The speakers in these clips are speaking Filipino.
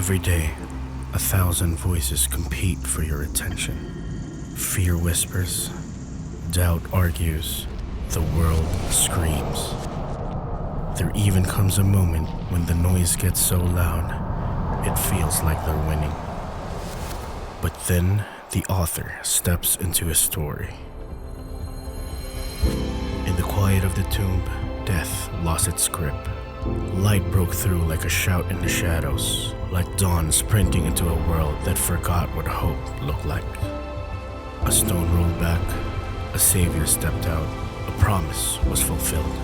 Every day, 1,000 voices compete for your attention. Fear whispers, doubt argues, the world screams. There even comes a moment when the noise gets so loud, it feels like they're winning. But then, the author steps into a story. In the quiet of the tomb, death lost its grip. Light broke through like a shout in the shadows, like dawn sprinting into a world that forgot what hope looked like. A stone rolled back, a savior stepped out, a promise was fulfilled.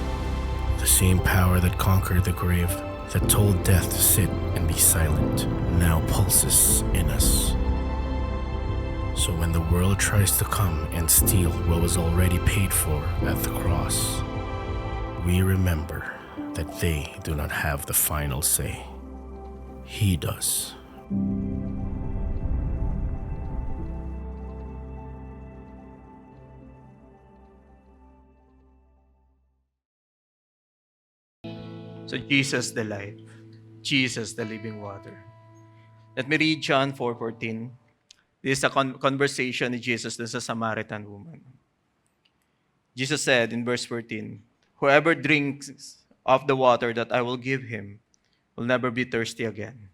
The same power that conquered the grave, that told death to sit and be silent, now pulses in us. So when the world tries to come and steal what was already paid for at the cross, we remember that they do not have the final say. He does. So Jesus the life, Jesus the living water. Let me read John 4:14. This is a conversation with Jesus with a Samaritan woman. Jesus said in verse 14, "Whoever drinks of the water that I will give him will never be thirsty again.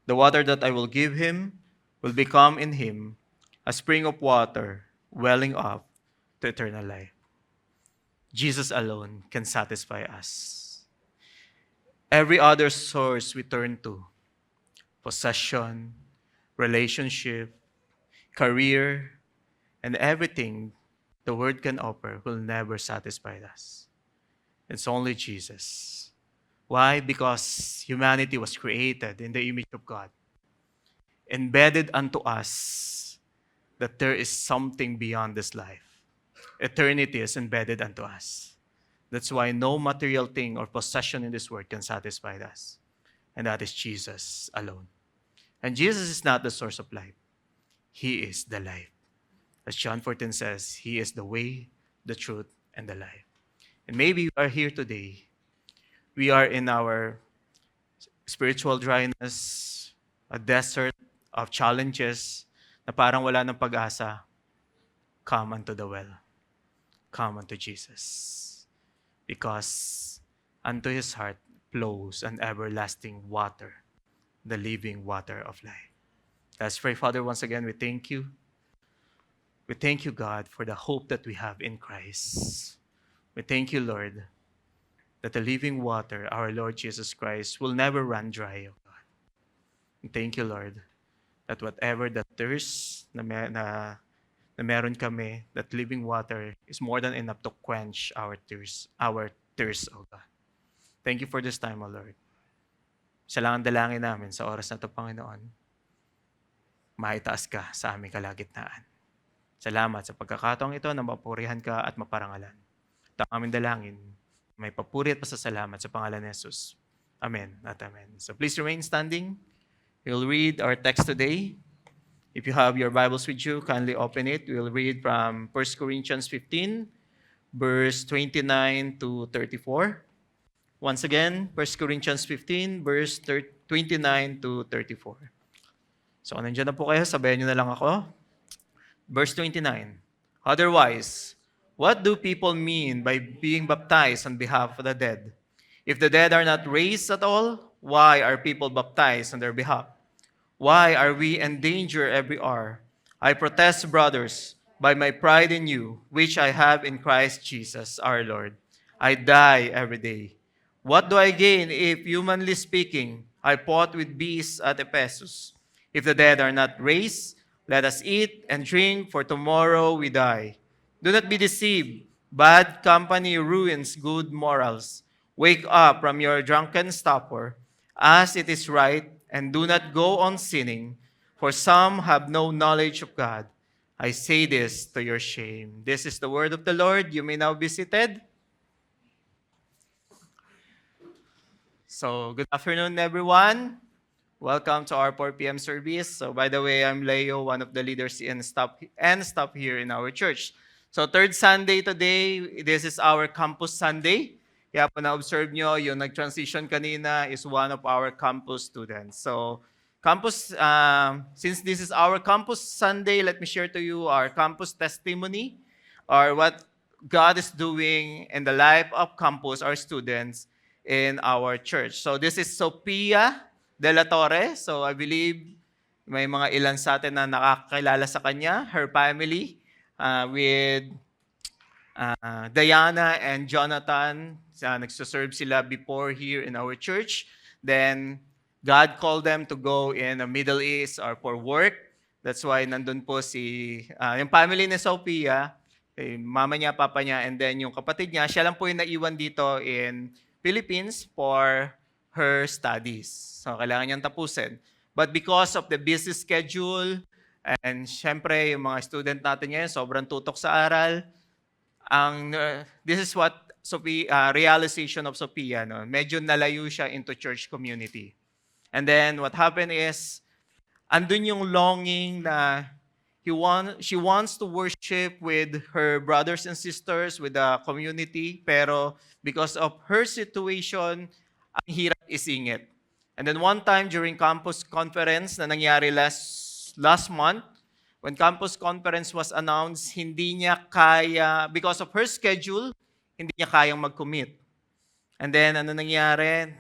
The water that I will give him will become in him a spring of water welling up to eternal life." Jesus alone can satisfy us. Every other source we turn to, possession, relationship, career, and everything the world can offer will never satisfy us. It's only Jesus. Why? Because humanity was created in the image of God, embedded unto us that there is something beyond this life. Eternity is embedded unto us. That's why no material thing or possession in this world can satisfy us. And that is Jesus alone. And Jesus is not the source of life. He is the life. As John 14 says, He is the way, the truth, and the life. And maybe we are here today. We are in our spiritual dryness, a desert of challenges na parang wala ng pag-asa. Come unto the well. Come unto Jesus. Because unto His heart flows an everlasting water, the living water of life. Let's pray. Father, once again, we thank you. We thank you, God, for the hope that we have in Christ. We thank you, Lord, that the living water, our Lord Jesus Christ, will never run dry, oh God. And thank you, Lord, that whatever the thirst na meron kami, that living water is more than enough to quench our thirst, oh God. Thank you for this time, oh Lord. Siya lang ang dalangin namin sa oras na ito, Panginoon. Maitaas ka sa aming kalagitnaan. Salamat sa pagkakataong ito na mapurihan ka at maparangalan. At ang aming dalangin, may papuri at pasasalamat sa pangalan ni Jesus. Amen at amen. So please remain standing. We'll read our text today. If you have your Bibles with you, kindly open it. We'll read from 1 Corinthians 15, verse 29 to 34. Once again, 1 Corinthians 15, verse 29 to 34. So, nandiyan na po kayo. Sabayan nyo na lang ako. Verse 29. Otherwise, what do people mean by being baptized on behalf of the dead? If the dead are not raised at all, why are people baptized on their behalf? Why are we in danger every hour? I protest, brothers, by my pride in you, which I have in Christ Jesus our Lord. I die every day. What do I gain if, humanly speaking, I fought with beasts at Ephesus? If the dead are not raised, let us eat and drink, for tomorrow we die. Do not be deceived. Bad company ruins good morals. Wake up from your drunken stupor, as it is right, and do not go on sinning, for some have no knowledge of God. I say this to your shame. This is the word of the Lord. You may now be seated. So, good afternoon, everyone. Welcome to our 4 p.m. service. So, by the way, I'm Leo, one of the leaders and staff here in our church. So, third Sunday today, this is our Campus Sunday. Kaya po na-observe nyo, yung nag-transition kanina is one of our campus students. So, since this is our Campus Sunday, let me share to you our campus testimony, or what God is doing in the life of campus, our students in our church. So this is Sophia de la Torre. So I believe may mga ilan sa atin na nakakilala sa kanya, her family, with Diana and Jonathan. Nagsaserve sila before here in our church. Then God called them to go in the Middle East or for work. That's why nandun po yung family ni Sophia, mama niya, papa niya, and then yung kapatid niya, siya lang po yung naiwan dito in Philippines for her studies. So kailangan niyang tapusin. But because of the busy schedule, and syempre yung mga student natin ngayon, sobrang tutok sa aral, this is what realization of Sophia, no? Medyo nalayo siya into church community. And then what happened is, andun yung longing na she wants to worship with her brothers and sisters, with the community, pero because of her situation, ang hirap isingit. And then one time during campus conference na nangyari last month, when campus conference was announced, hindi niya kaya, because of her schedule, hindi niya kayang mag-commit. And then, ano nangyari?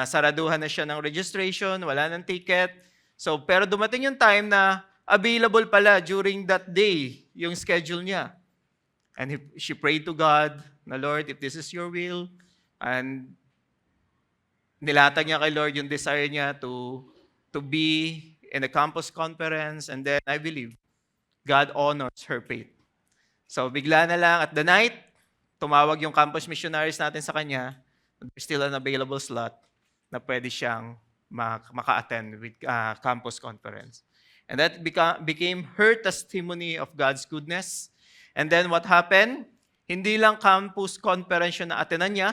Saraduhan na siya ng registration, wala ng ticket. So, pero dumating yung time na available pala during that day yung schedule niya. And she prayed to God, na Lord, if this is your will, and nilatag niya kay Lord yung desire niya to be in a campus conference, and then I believe God honors her faith. So, bigla na lang at the night, tumawag yung campus missionaries natin sa kanya. There's still an available slot na pwede siyang maka-attend with campus conference. And that became her testimony of God's goodness. And then what happened? Hindi lang campus conference yung na-attendan niya.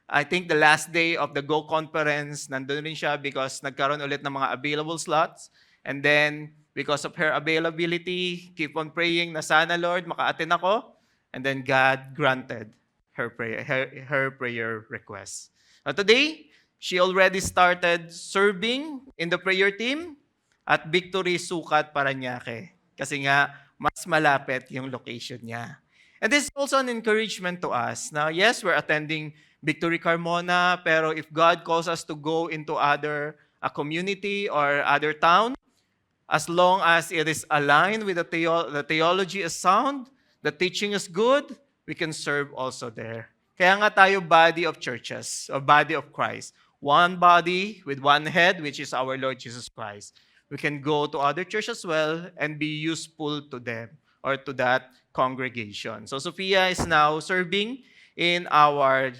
I think the last day of the Go conference, nandun rin siya because nagkaroon ulit ng mga available slots. And then, because of her availability, keep on praying na sana, Lord, maka-attend ako. And then God granted her prayer request. Today, she already started serving in the prayer team at Victory Sukat Parañaque. Kasi nga, mas malapit yung location niya. And this is also an encouragement to us. Now, yes, we're attending Victory Carmona, pero if God calls us to go into a community or other town, as long as it is aligned with the theology is sound, the teaching is good, we can serve also there. Kaya nga tayo body of churches, or body of Christ. One body with one head, which is our Lord Jesus Christ. We can go to other churches as well and be useful to them or to that congregation. So Sophia is now serving in our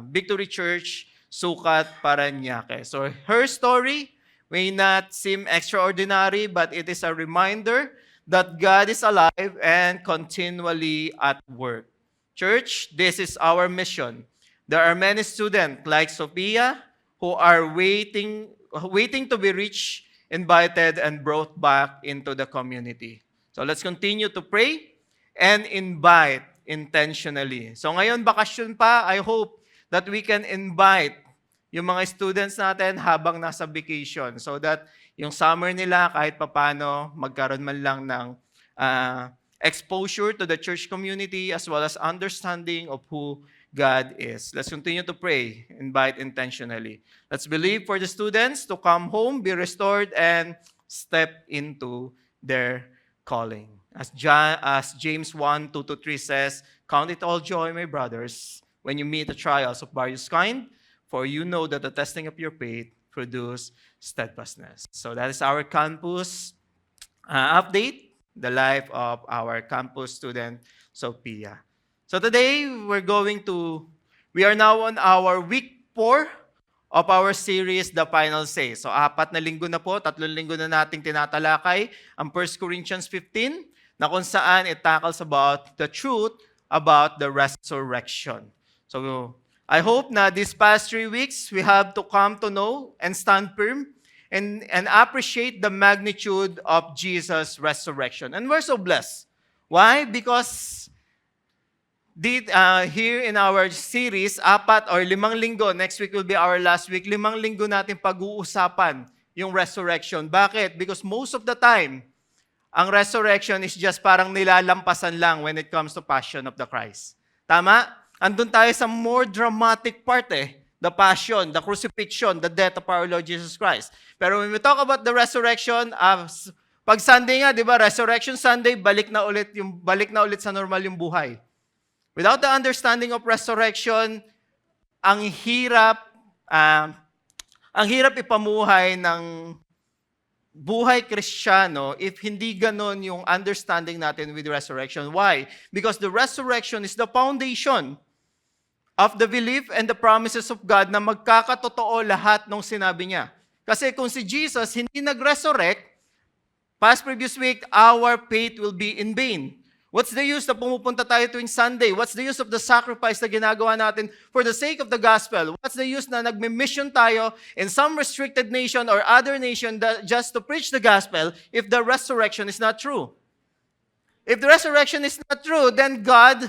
Victory Church, Sukat, Parañaque. So her story may not seem extraordinary, but it is a reminder that God is alive and continually at work. Church, this is our mission. There are many students like Sophia who are waiting to be reached, invited, and brought back into the community. So let's continue to pray and invite intentionally. So ngayon, bakasyon pa, I hope that we can invite yung mga students natin habang nasa vacation so that yung summer nila kahit papano magkaroon man lang ng exposure to the church community as well as understanding of who God is. Let's continue to pray, invite intentionally. Let's believe for the students to come home, be restored, and step into their calling. As James 1:2-3 says, "Count it all joy, my brothers, when you meet the trials of various kind, for you know that the testing of your faith produce steadfastness." So that is our campus update, the life of our campus student, Sophia. So today, we are now on our week 4 of our series, The Final Say. So 4 na linggo na po, 3 linggo na nating tinatalakay ang 1 Corinthians 15, na kung saan it tackles about the truth about the resurrection. So I hope na these past 3 weeks, we have to come to know and stand firm and appreciate the magnitude of Jesus' resurrection. And we're so blessed. Why? Because here in our series, 4 or 5 linggo, next week will be our last week, 5 linggo natin pag-uusapan yung resurrection. Bakit? Because most of the time, ang resurrection is just parang nilalampasan lang when it comes to passion of the Christ. Tama? Andun tayo sa more dramatic part the passion, the crucifixion, the death of our Lord Jesus Christ. Pero when we talk about the resurrection, pag Sunday nga, di ba, Resurrection Sunday, balik na ulit sa normal yung buhay. Without the understanding of resurrection, ang hirap ipamuhay ng buhay Kristiyano if hindi ganon yung understanding natin with resurrection. Why? Because the resurrection is the foundation of the belief and the promises of God na magkakatotoo lahat ng sinabi niya. Kasi kung si Jesus hindi nag-resurrect, past previous week, our faith will be in vain. What's the use na pumupunta tayo tuwing Sunday? What's the use of the sacrifice na ginagawa natin for the sake of the gospel? What's the use na nagme-mission tayo in some restricted nation or other nation just to preach the gospel if the resurrection is not true? If the resurrection is not true, then God,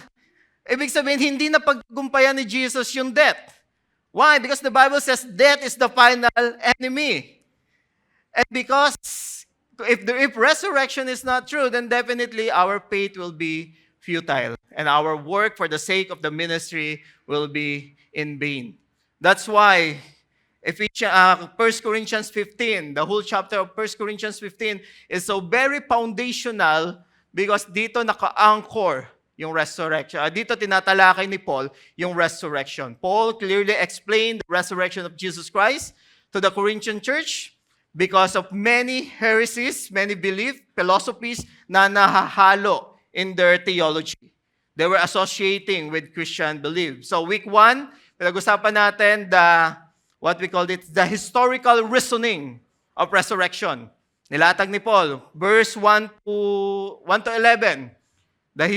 ibig sabihin, hindi na paggumpayan ni Jesus yung death. Why? Because the Bible says death is the final enemy. And because if resurrection is not true, then definitely our faith will be futile. And our work for the sake of the ministry will be in vain. That's why 1 Corinthians 15, the whole chapter of 1 Corinthians 15 is so very foundational because dito naka-anchor yung resurrection. Dito tinatalakay ni Paul yung resurrection. Paul clearly explained the resurrection of Jesus Christ to the Corinthian church because of many heresies, many philosophies na nahahalo in their theology. They were associating with Christian belief. So week 1, pinag-usapan natin what we called it, the historical reasoning of resurrection. Nilatag ni Paul, verse 1 to 11, the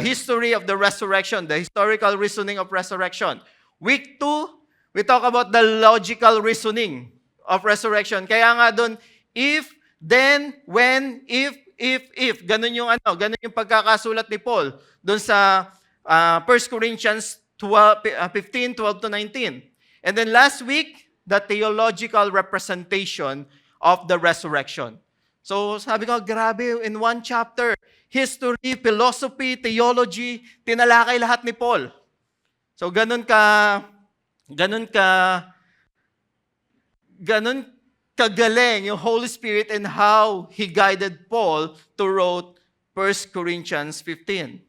history of the resurrection, the historical reasoning of resurrection. Week 2, we talk about the logical reasoning of resurrection. Kaya nga doon, if, then, when, if, ganun yung pagkakasulat ni Paul doon sa 1 Corinthians 15, 12 to 19. And then last week, the theological representation of the resurrection. So sabi ko, grabe, in one chapter, history, philosophy, theology, tinalakay lahat ni Paul. So ganun kagaling yung Holy Spirit and how He guided Paul to wrote 1 Corinthians 15.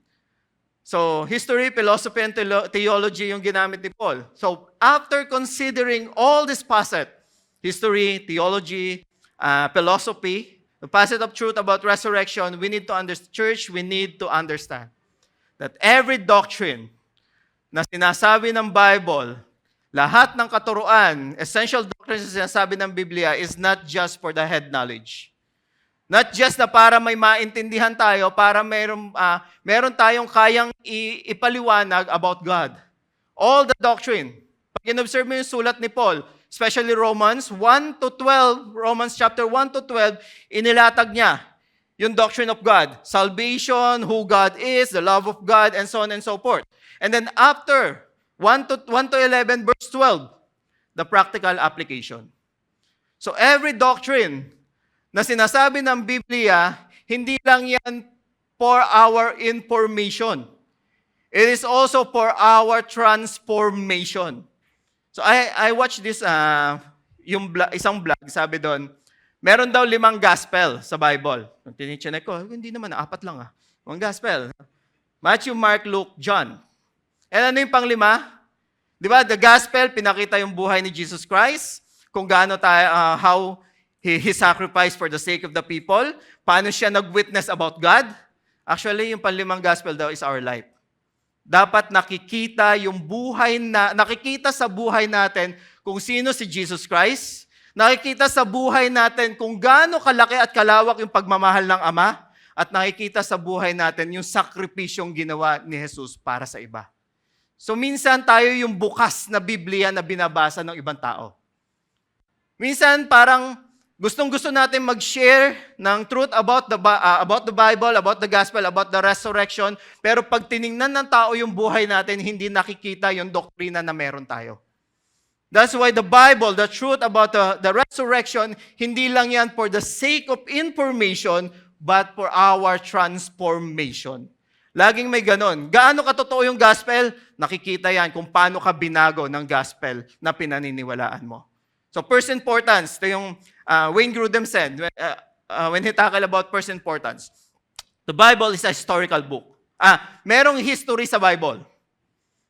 So, history, philosophy, and theology yung ginamit ni Paul. So, after considering all this facet, history, theology, philosophy, the facet of truth about resurrection, we need to understand that every doctrine na sinasabi ng Bible, lahat ng katuruan, essential doctrines na sinasabi ng Biblia is not just for the head knowledge. Not just na para may maintindihan tayo, para meron tayong kayang ipaliwanag about God. All the doctrine. Pag in-observe mo yung sulat ni Paul, especially Romans chapter 1 to 12, inilatag niya yung doctrine of God. Salvation, who God is, the love of God, and so on and so forth. And then after 1 to 11, verse 12, the practical application. So every doctrine na sinasabi ng Biblia, hindi lang yan for our information. It is also for our transformation. So I watched this, isang vlog, sabi doon, meron daw 5 gospel sa Bible. Tinicheck ko, hindi naman, 4 lang 1 gospel. Matthew, Mark, Luke, John. And ano yung pang-5? Di ba? The gospel, pinakita yung buhay ni Jesus Christ, kung gaano tayo, how He sacrificed for the sake of the people, paano siya nag-witness about God. Actually, yung pang-5 gospel daw is our life. Dapat nakikita sa buhay natin kung sino si Jesus Christ, nakikita sa buhay natin kung gaano kalaki at kalawak yung pagmamahal ng Ama, at nakikita sa buhay natin yung sakripisyong ginawa ni Jesus para sa iba. So minsan tayo yung bukas na Biblia na binabasa ng ibang tao. Minsan parang gustong-gusto natin mag-share ng truth about the Bible, about the gospel, about the resurrection, pero pag tiningnan ng tao yung buhay natin, hindi nakikita yung doktrina na meron tayo. That's why the Bible, the truth about the resurrection, hindi lang yan for the sake of information, but for our transformation. Laging may ganon. Gaano katotoo yung gospel? Nakikita yan kung paano ka binago ng gospel na pinaniniwalaan mo. So first importance, ito yung Wayne Grudem said, when he tackled about first importance, the Bible is a historical book. Merong history sa Bible,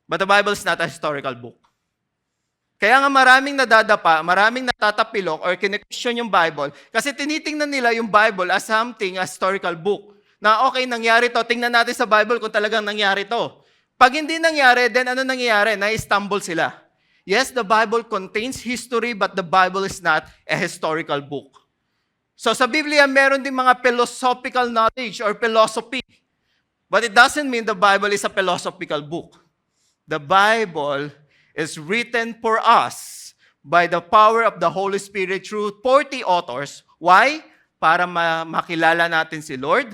but the Bible is not a historical book. Kaya nga maraming nadadapa, maraming natatapilok or kine-question yung Bible kasi tinitingnan nila yung Bible as something, a historical book. Na okay, nangyari to, tingnan natin sa Bible kung talagang nangyari to. Pag hindi nangyari, then ano nangyayari? Na-stumble sila. Yes, the Bible contains history, but the Bible is not a historical book. So sa Biblia, meron din mga philosophical knowledge or philosophy. But it doesn't mean the Bible is a philosophical book. The Bible is written for us by the power of the Holy Spirit through 40 authors. Why? Para makilala natin si Lord,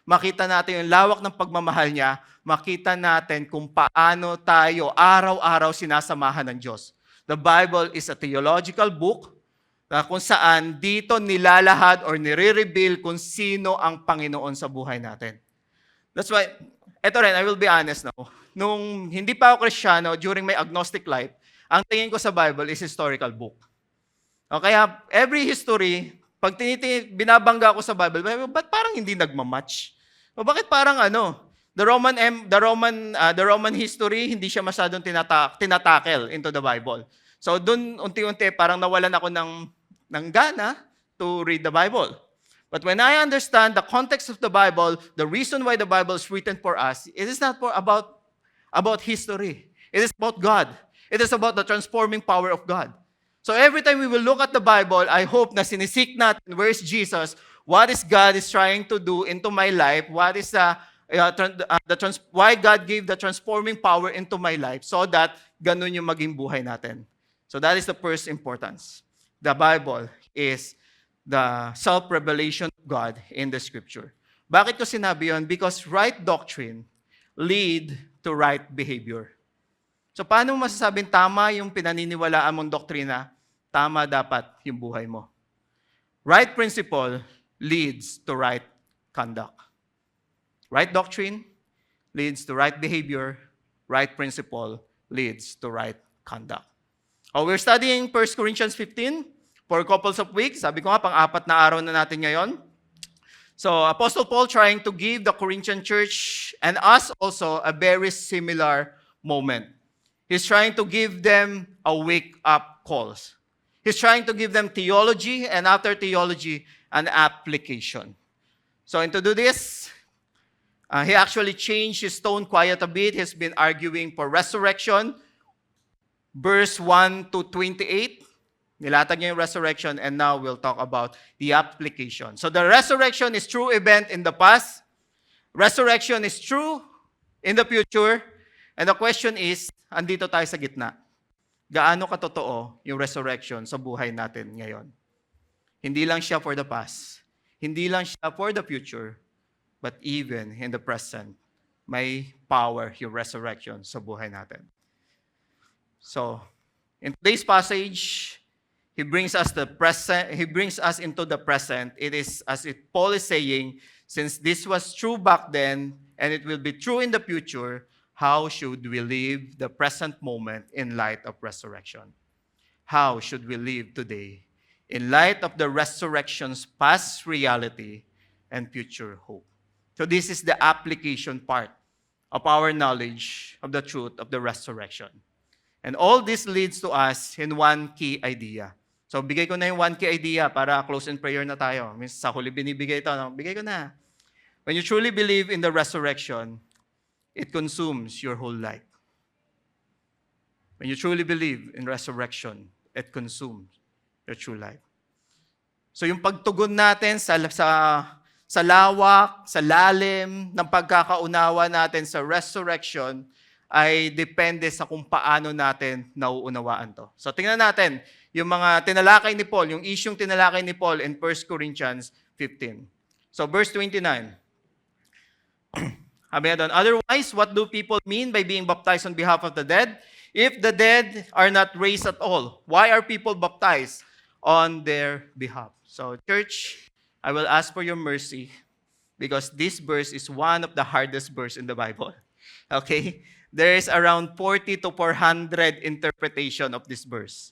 makita natin yung lawak ng pagmamahal niya, makita natin kung paano tayo araw-araw sinasamahan ng Diyos. The Bible is a theological book na kung saan dito nilalahad or nire-reveal kung sino ang Panginoon sa buhay natin. That's why, eto rin, I will be honest now. Nung hindi pa ako Kristiyano, during my agnostic life, ang tingin ko sa Bible is historical book. O kaya, every history, pag binabangga ko sa Bible, ba't parang hindi nagmamatch? O bakit parang the Roman history, hindi siya masyadong tinatakel into the Bible. So dun unti-unti parang nawalan ako ng gana to read the Bible. But when I understand the context of the Bible, the reason why the Bible is written for us, it is not about history. It is about God. It is about the transforming power of God. So every time we will look at the Bible, I hope na sinisik natin, where is Jesus? What is God is trying to do into my life? What is why God gave the transforming power into my life so that ganun yung maging buhay natin. So that is the first importance. The Bible is the self-revelation of God in the Scripture. Bakit ko sinabi yun? Because right doctrine lead to right behavior. So paano masasabing tama yung pinaniniwalaan mong doktrina? Tama dapat yung buhay mo. Right principle leads to right conduct. Right doctrine leads to right behavior. Right principle leads to right conduct. We're studying 1 Corinthians 15 for a couple of weeks. Sabi ko nga, pang-apat na araw na natin ngayon. So, Apostle Paul trying to give the Corinthian church and us also a very similar moment. He's trying to give them a wake-up call. He's trying to give them theology, and after theology, an application. So, to do this, he actually changed his tone quite a bit. He's been arguing for resurrection. Verse 1 to 28, nilatag niya yung resurrection, and now we'll talk about the application. So the resurrection is true event in the past. Resurrection is true in the future. And the question is, andito tayo sa gitna. Gaano katotoo yung resurrection sa buhay natin ngayon? Hindi lang siya for the past. Hindi lang siya for the future. But even in the present, may power yung resurrection sa buhay natin. So, in today's passage, he brings us into the present. It is as if Paul is saying, since this was true back then and it will be true in the future, how should we live the present moment in light of resurrection? How should we live today in light of the resurrection's past reality and future hope? So this is the application part of our knowledge of the truth of the resurrection. And all this leads to us in one key idea. So, bigay ko na yung one key idea para close in prayer na tayo. Sa huli binibigay ito. No? Bigay ko na. When you truly believe in the resurrection, it consumes your whole life. When you truly believe in resurrection, it consumes your true life. So, yung pagtugon natin sa lawak, sa lalim ng pagkakaunawa natin sa resurrection, ay depende sa kung paano natin nauunawaan to. So tingnan natin yung mga tinalakay ni Paul, yung isyong tinalakay ni Paul in 1 Corinthians 15. So verse 29. Sabi na doon, otherwise, what do people mean by being baptized on behalf of the dead? If the dead are not raised at all, why are people baptized on their behalf? So, church, I will ask for your mercy because this verse is one of the hardest verse in the Bible. Okay? There is around 40 to 400 interpretation of this verse.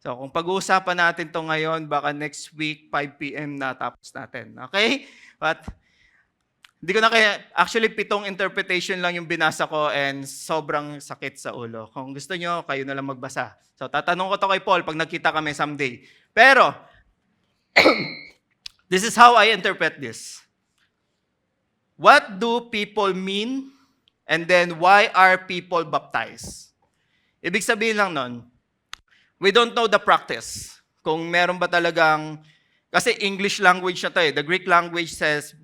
So, kung pag-uusapan natin to ngayon, baka next week, 5 p.m. na tapos natin. Okay? But, hindi ko na kaya, actually, 7 interpretation lang yung binasa ko and sobrang sakit sa ulo. Kung gusto nyo, kayo na lang magbasa. So, tatanong ko to kay Paul pag nagkita kami someday. Pero, this is how I interpret this. What do people mean? And then, why are people baptized? Ibig sabihin lang nun, we don't know the practice. Kung meron ba talagang, kasi English language na to eh. The Greek language says,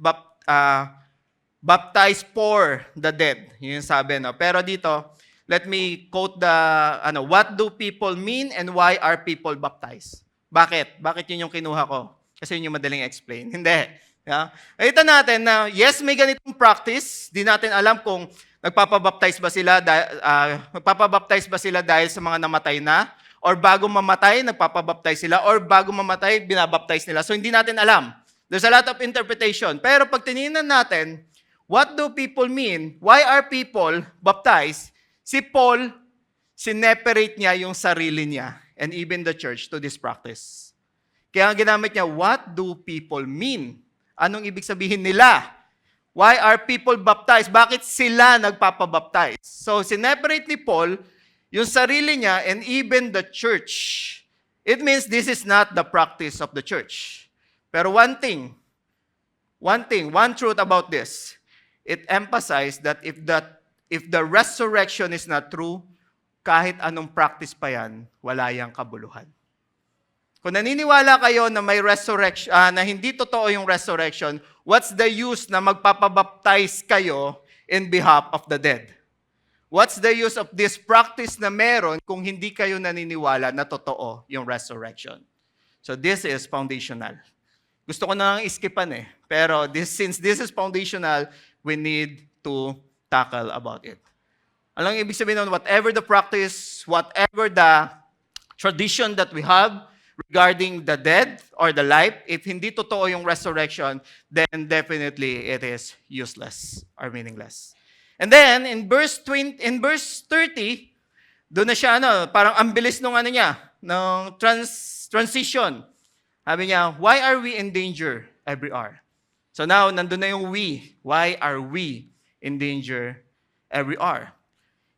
baptize for the dead. Yun yung sabi, no? Pero dito, let me quote the, what do people mean and why are people baptized? Bakit? Bakit yun yung kinuha ko? Kasi yun yung madaling explain. Hindi. Yeah? Nakita natin na, yes, may ganitong practice. Di natin alam kung magpapabaptize ba sila dahil sa mga namatay na, or bago mamatay, nagpapabaptize sila, or bago mamatay, binabaptize nila. So, hindi natin alam. There's a lot of interpretation. Pero pag tinignan natin, what do people mean? Why are people baptized? Si Paul, sineperate niya yung sarili niya and even the church to this practice. Kaya ang ginamit niya, what do people mean? Anong ibig sabihin nila? Why are people baptized? Bakit sila nagpapabaptize? So, sineperate ni Paul yung sarili niya and even the church. It means this is not the practice of the church. Pero one truth about this, it emphasized that if the resurrection is not true, kahit anong practice pa yan, wala yang kabuluhan. Kung naniniwala kayo na may resurrection, na hindi totoo yung resurrection, what's the use na magpapabaptize kayo in behalf of the dead? What's the use of this practice na meron kung hindi kayo naniniwala na totoo yung resurrection? So this is foundational. Gusto ko nang iskipan eh. Pero since this is foundational, we need to tackle about it. Alam ibig sabihin nun, whatever the practice, whatever the tradition that we have regarding the dead or the life, if hindi totoo yung resurrection, then definitely it is useless or meaningless. And then, in verse 30, doon na siya, parang ang bilis nung ng transition. Sabi niya, why are we in danger every hour? So now, nandun na yung we. Why are we in danger every hour?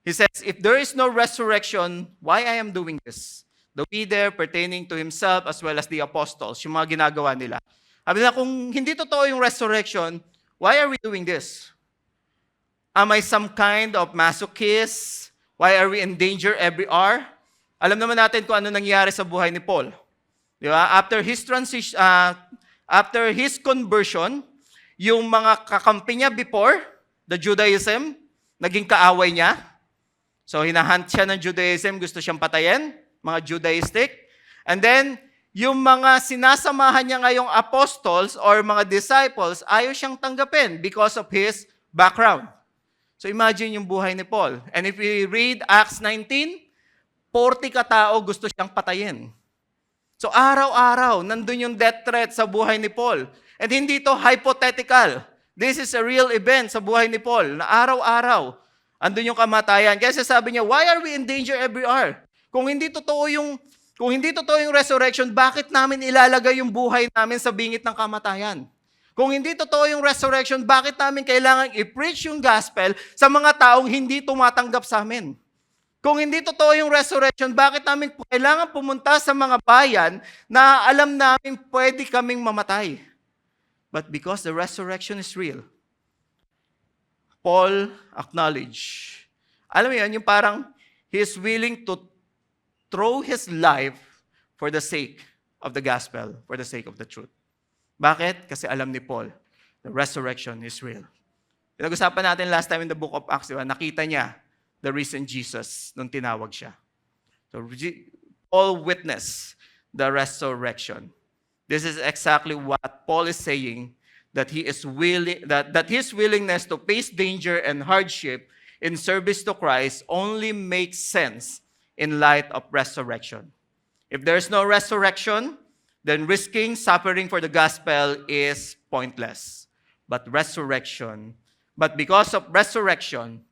He says, if there is no resurrection, why I am doing this? The we there pertaining to himself as well as the apostles, yung mga ginagawa nila. Sabi na, kung hindi totoo yung resurrection, why are we doing this? Am I some kind of masochist? Why are we in danger every hour? Alam naman natin kung ano nangyari sa buhay ni Paul. Di ba? After his conversion, yung mga kakampi niya before, the Judaism, naging kaaway niya. So, hinahunt siya ng Judaism, gusto siyang patayin, mga Judaistic. And then, yung mga sinasamahan niya ngayong apostles or mga disciples, ayaw siyang tanggapin because of his background. So, imagine yung buhay ni Paul. And if we read Acts 19, 40 katao gusto siyang patayin. So, araw-araw, nandun yung death threat sa buhay ni Paul. And hindi to hypothetical. This is a real event sa buhay ni Paul, na araw-araw, andun yung kamatayan. Kaya sabi niya, why are we in danger every hour? Kung hindi totoo yung resurrection, bakit namin ilalagay yung buhay namin sa bingit ng kamatayan? Kung hindi totoo yung resurrection, bakit namin kailangan i-preach yung gospel sa mga taong hindi tumatanggap sa amin? Kung hindi totoo yung resurrection, bakit namin kailangan pumunta sa mga bayan na alam namin pwede kaming mamatay? But because the resurrection is real, Paul acknowledged. Alam mo yan, yung parang he is willing to throw his life for the sake of the gospel, for the sake of the truth. Bakit? Kasi alam ni Paul, the resurrection is real. Pinag-usapan natin last time in the book of Acts, diba? Nakita niya the risen Jesus nung tinawag siya. So Paul witnessed the resurrection. This is exactly what Paul is saying, that he is willing, that his willingness to face danger and hardship in service to Christ only makes sense in light of resurrection. If there's no resurrection, then risking suffering for the gospel is pointless. But because of resurrection,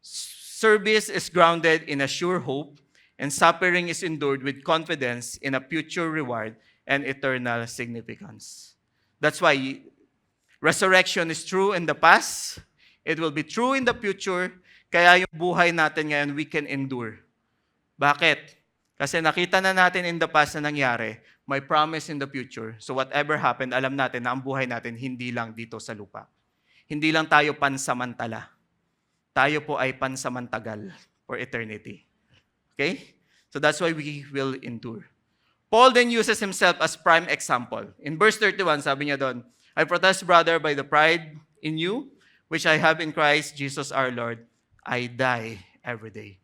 service is grounded in a sure hope, and suffering is endured with confidence in a future reward and eternal significance. That's why resurrection is true in the past, it will be true in the future, kaya yung buhay natin ngayon, we can endure. Bakit? Kasi nakita na natin in the past na nangyari, may promise in the future. So whatever happened, alam natin na ang buhay natin hindi lang dito sa lupa. Hindi lang tayo pansamantala. Tayo po ay pansamantagal for eternity. Okay? So that's why we will endure. Paul then uses himself as prime example. In verse 31, sabi niya doon, I protest, brother, by the pride in you, which I have in Christ Jesus our Lord, I die every day.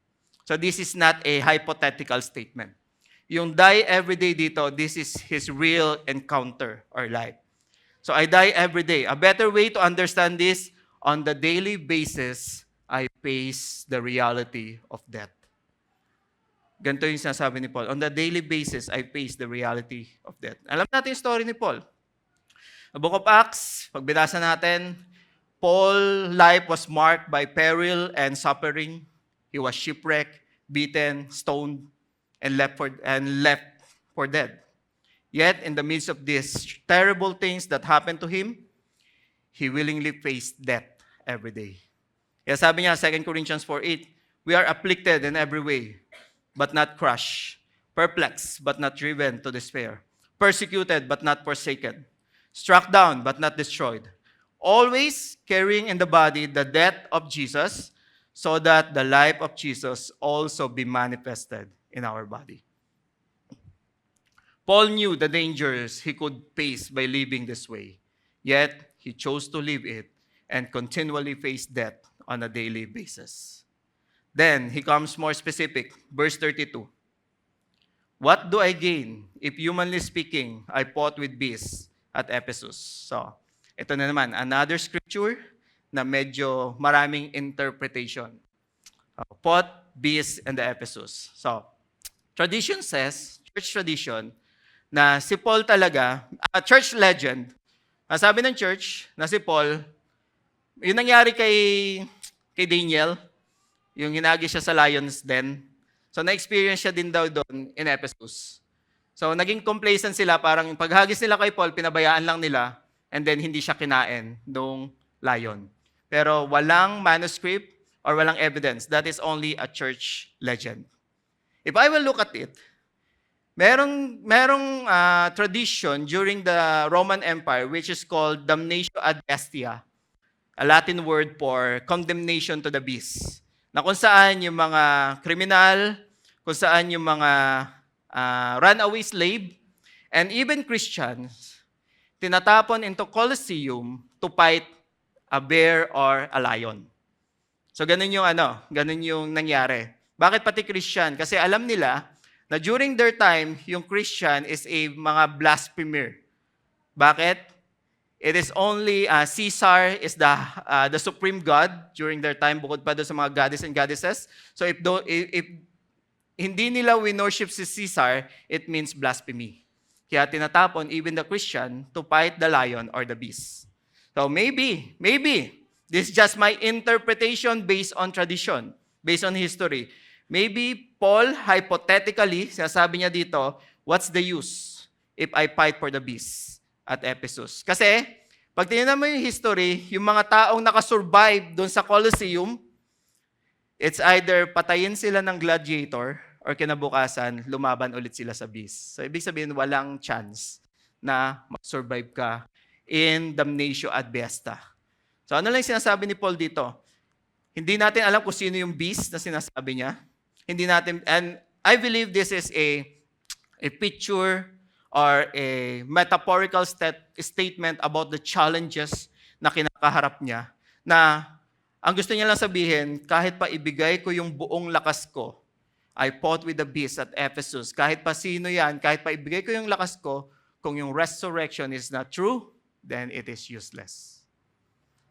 So this is not a hypothetical statement. Yung die every day dito, this is his real encounter or life. So I die every day. A better way to understand this, on the daily basis, I face the reality of death. Ganito yung sinasabi ni Paul. On the daily basis, I face the reality of death. Alam natin yung story ni Paul. The Book of Acts, pag binasa natin, Paul's life was marked by peril and suffering. He was shipwrecked, beaten, stoned, and left for dead. Yet, in the midst of these terrible things that happened to him, he willingly faced death every day. Kaya sabi niya, 2 Corinthians 4:8, we are afflicted in every way, but not crushed, perplexed, but not driven to despair, persecuted, but not forsaken, struck down, but not destroyed, always carrying in the body the death of Jesus, so that the life of Jesus also be manifested in our body. Paul knew the dangers he could face by living this way, yet he chose to live it and continually face death on a daily basis. Then he comes more specific, verse 32. What do I gain if, humanly speaking, I fought with beasts at Ephesus? So, ito na naman, another scripture na medyo maraming interpretation. Fought beasts in the Ephesus. So, tradition says, church tradition, na si Paul talaga, church legend, sabi ng church na si Paul, yung nangyari kay Daniel, yung hinagi siya sa lion's den. So, na-experience siya din daw doon in Ephesus. So, naging complacent sila, parang paghagis nila kay Paul, pinabayaan lang nila, and then hindi siya kinain nung lion. Pero walang manuscript or walang evidence. That is only a church legend. If I will look at it, merong tradition during the Roman Empire which is called damnatio ad bestia, a Latin word for condemnation to the beast. Na kung saan yung mga kriminal, kung saan yung mga runaway slave, and even Christians, tinatapon into Colosseum to fight a bear or a lion. So ganun yung nangyari. Bakit pati Christian? Kasi alam nila na during their time, yung Christian is a mga blasphemer. Bakit? It is only Caesar is the supreme god during their time, bukod pa doon sa mga goddess and goddesses. So if hindi nila winorship si Caesar, it means blasphemy. Kaya tinatapon even the Christian to fight the lion or the beast. So maybe, this is just my interpretation based on tradition, based on history. Maybe Paul, hypothetically, sinasabi niya dito, what's the use if I fight for the beast at Ephesus? Kasi, pag tinignan mo yung history, yung mga taong nakasurvive doon sa Colosseum, it's either patayin sila ng gladiator or kinabukasan, lumaban ulit sila sa beast. So, ibig sabihin, walang chance na mag-survive ka in damnatio ad bestia. So ano lang sinasabi ni Paul dito? Hindi natin alam kung sino yung beast na sinasabi niya. Hindi natin, and I believe this is a picture or a metaphorical statement about the challenges na kinakaharap niya, na ang gusto niya lang sabihin, kahit pa ibigay ko yung buong lakas ko, I fought with the beast at Ephesus. Kahit pa sino yan, kahit pa ibigay ko yung lakas ko, kung yung resurrection is not true, then it is useless.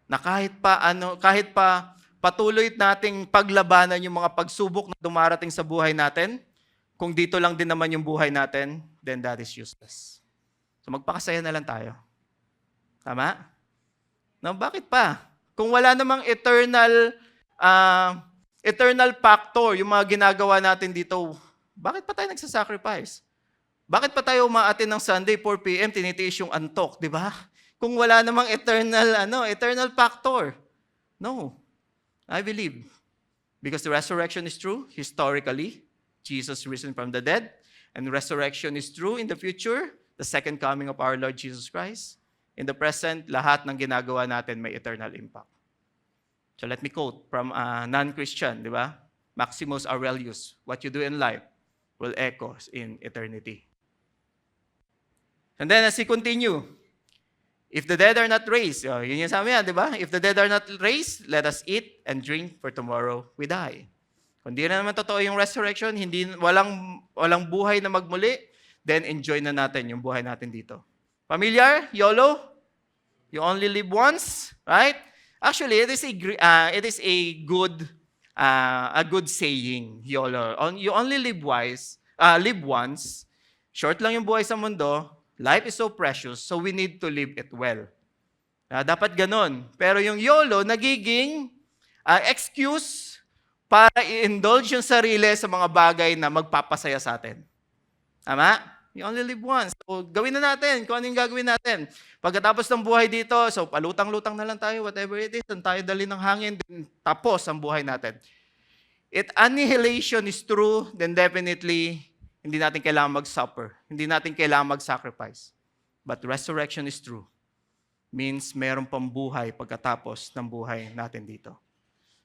Na kahit pa patuloy nating paglabanan yung mga pagsubok na dumarating sa buhay natin, kung dito lang din naman yung buhay natin, then that is useless. So magpakasaya na lang tayo. Tama? No, bakit pa? Kung wala namang eternal factor, yung mga ginagawa natin dito, bakit pa tayo nagsasacrifice? Bakit pa tayo umaatin ng Sunday, 4 p.m., tinitiis yung antok, di ba? Kung wala namang eternal factor. No. I believe. Because the resurrection is true, historically, Jesus risen from the dead, and resurrection is true in the future, the second coming of our Lord Jesus Christ. In the present, lahat ng ginagawa natin may eternal impact. So let me quote from a non-Christian, di ba? Maximus Aurelius, what you do in life will echo in eternity. And then as he continue, if the dead are not raised, yun yung sabi yan, di ba? If the dead are not raised, let us eat and drink, for tomorrow we die. Kung di na naman totoo yung resurrection, walang buhay na magmuli, then enjoy na natin yung buhay natin dito. Familiar? YOLO? You only live once, right? Actually, it is a good saying, YOLO. You only live once. Short lang yung buhay sa mundo. Life is so precious, so we need to live it well. Dapat ganun. Pero yung YOLO, nagiging excuse para i-indulge yung sarili sa mga bagay na magpapasaya sa atin. Tama? You only live once. So, gawin na natin kung ano yung gagawin natin. Pagkatapos ng buhay dito, so palutang-lutang na lang tayo, whatever it is, tayo dali ng hangin, tapos ang buhay natin. If annihilation is true, then definitely, hindi natin kailangan mag-suffer. Hindi natin kailangan mag-sacrifice. But resurrection is true. Means meron pang buhay pagkatapos ng buhay natin dito.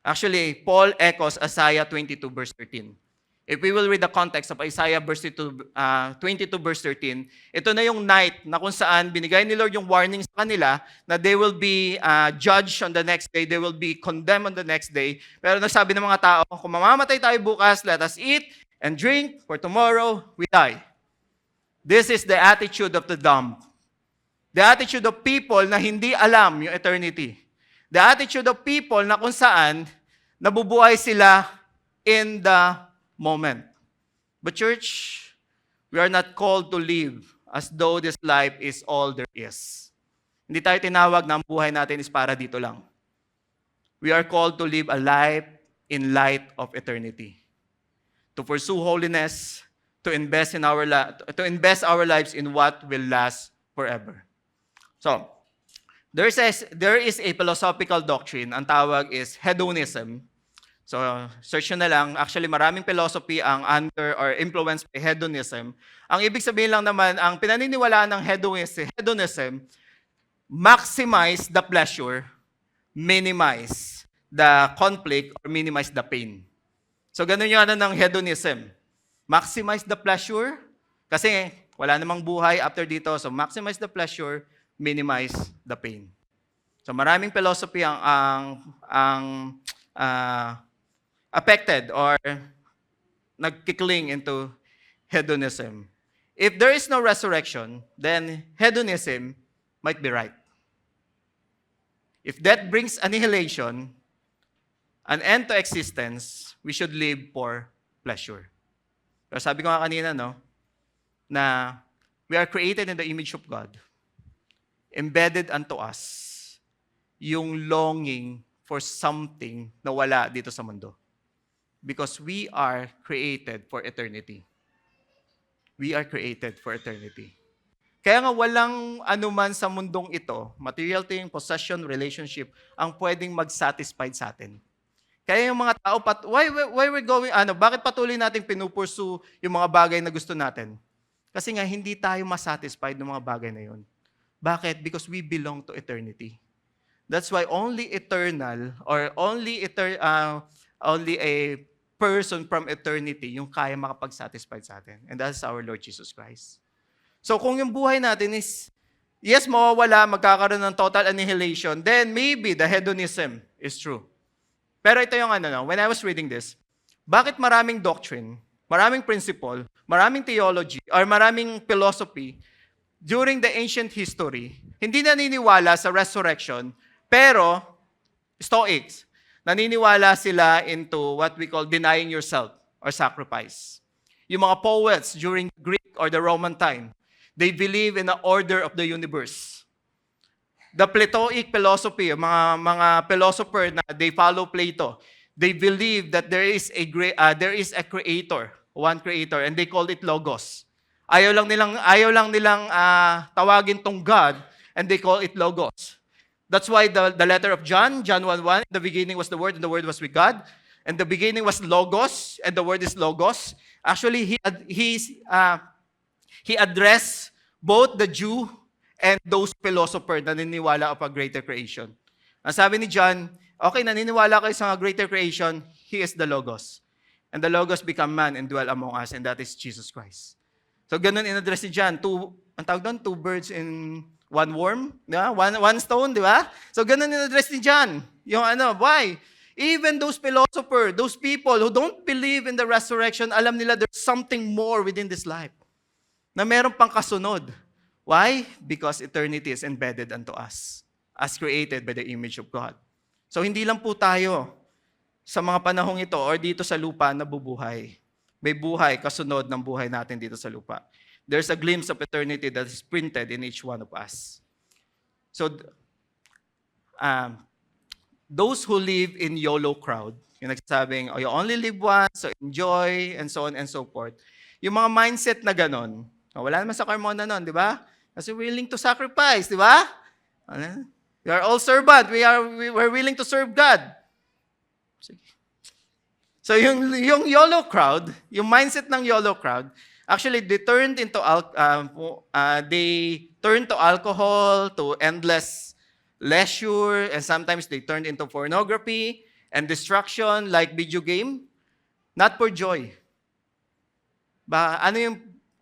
Actually, Paul echoes Isaiah 22 verse 13. If we will read the context of Isaiah 22 verse 13, ito na yung night na kung saan binigay ni Lord yung warning sa kanila na they will be judged on the next day, they will be condemned on the next day. Pero nasabi ng mga tao, kung mamamatay tayo bukas, let us eat and drink, for tomorrow we die. This is the attitude of the dumb. The attitude of people na hindi alam yung eternity. The attitude of people na kung saan nabubuhay sila in the moment. But church, we are not called to live as though this life is all there is. Hindi tayo tinawag na ang buhay natin is para dito lang. We are called to live a life in light of eternity. To pursue holiness, to invest our lives in what will last forever. So, there is a philosophical doctrine, ang tawag is hedonism. So, search nyo na lang. Actually, maraming philosophy ang under or influenced by hedonism. Ang ibig sabihin lang naman, ang pinaniniwalaan ng hedonism, maximize the pleasure, minimize the conflict, or minimize the pain. So, ganun yung ng hedonism. Maximize the pleasure, kasi wala namang buhay after dito. So, maximize the pleasure, minimize the pain. So maraming philosophy ang affected or nagkikling into hedonism. If there is no resurrection, then hedonism might be right. If that brings annihilation, an end to existence, we should live for pleasure. Pero sabi ko nga kanina, na we are created in the image of God. Embedded unto us yung longing for something na wala dito sa mundo. Because we are created for eternity. We are created for eternity. Kaya nga walang anuman sa mundong ito, material thing, possession, relationship, ang pwedeng mag-satisfied sa atin. Kaya yung mga tao, why we're going, bakit patuloy natin pinupursu yung mga bagay na gusto natin? Kasi nga hindi tayo masatisfied ng mga bagay na yun. Bakit? Because we belong to eternity. That's why only eternal or only a person from eternity yung kaya makapag-satisfied sa atin. And that's our Lord Jesus Christ. So kung yung buhay natin is, yes, mawawala, magkakaroon ng total annihilation, then maybe the hedonism is true. Pero ito yung when I was reading this, bakit maraming doctrine, maraming principle, maraming theology, or maraming philosophy, during the ancient history, hindi naniniwala sa resurrection, pero Stoics, naniniwala sila into what we call denying yourself or sacrifice. Yung mga poets during Greek or the Roman time, they believe in the order of the universe. The Platonic philosophy, mga philosopher na they follow Plato, they believe that there is a creator, one creator, and they call it Logos. Ayaw lang nilang tawagin tong God, and they call it Logos. That's why the letter of John 1:1, the beginning was the Word, and the Word was with God, and the beginning was Logos, and the Word is Logos. Actually, he addressed both the Jew and those philosophers na naniniwala of a greater creation. Ang sabi ni John, okay, naniniwala kayo sa greater creation, He is the Logos. And the Logos become man and dwell among us, and that is Jesus Christ. So ganun in-address ni John, ang tawag doon, 2 birds in one worm, di ba? One stone, di ba? So ganun in-address ni John. Yung why? Even those philosophers, those people who don't believe in the resurrection, alam nila there's something more within this life. Na meron pang kasunod. Why? Because eternity is embedded unto us, as created by the image of God. So hindi lang po tayo sa mga panahong ito or dito sa lupa na bubuhay. May buhay, kasunod ng buhay natin dito sa lupa. There's a glimpse of eternity that is printed in each one of us. So, those who live in YOLO crowd, yung nagsasabing, oh, you only live once, so enjoy, and so on and so forth. Yung mga mindset na ganon, wala naman sa Carmona nun, di ba? Kasi willing to sacrifice, di ba? We are all servant. We're willing to serve God. Sige. So yung YOLO crowd, yung mindset ng YOLO crowd, actually they turned to alcohol, to endless leisure, and sometimes they turned into pornography and distraction like video game, not for joy.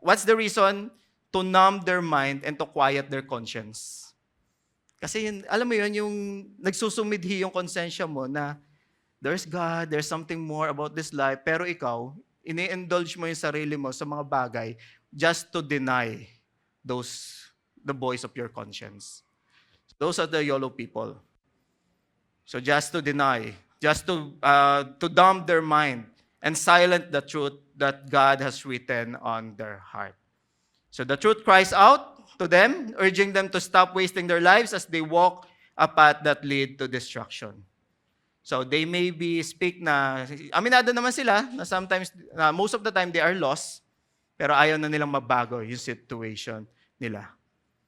What's the reason? To numb their mind and to quiet their conscience. Kasi alam mo yun, yung nagsusumidhi yung konsensya mo na there's God, there's something more about this life, pero ikaw, ini-indulge mo yung sarili mo sa mga bagay just to deny the voice of your conscience. Those are the YOLO people. So just to deny, just to dumb their mind and silence the truth that God has written on their heart. So the truth cries out to them, urging them to stop wasting their lives as they walk a path that lead to destruction. So they may speak na, aminado naman sila, na sometimes, most of the time they are lost, pero ayaw na nilang mabago yung situation nila.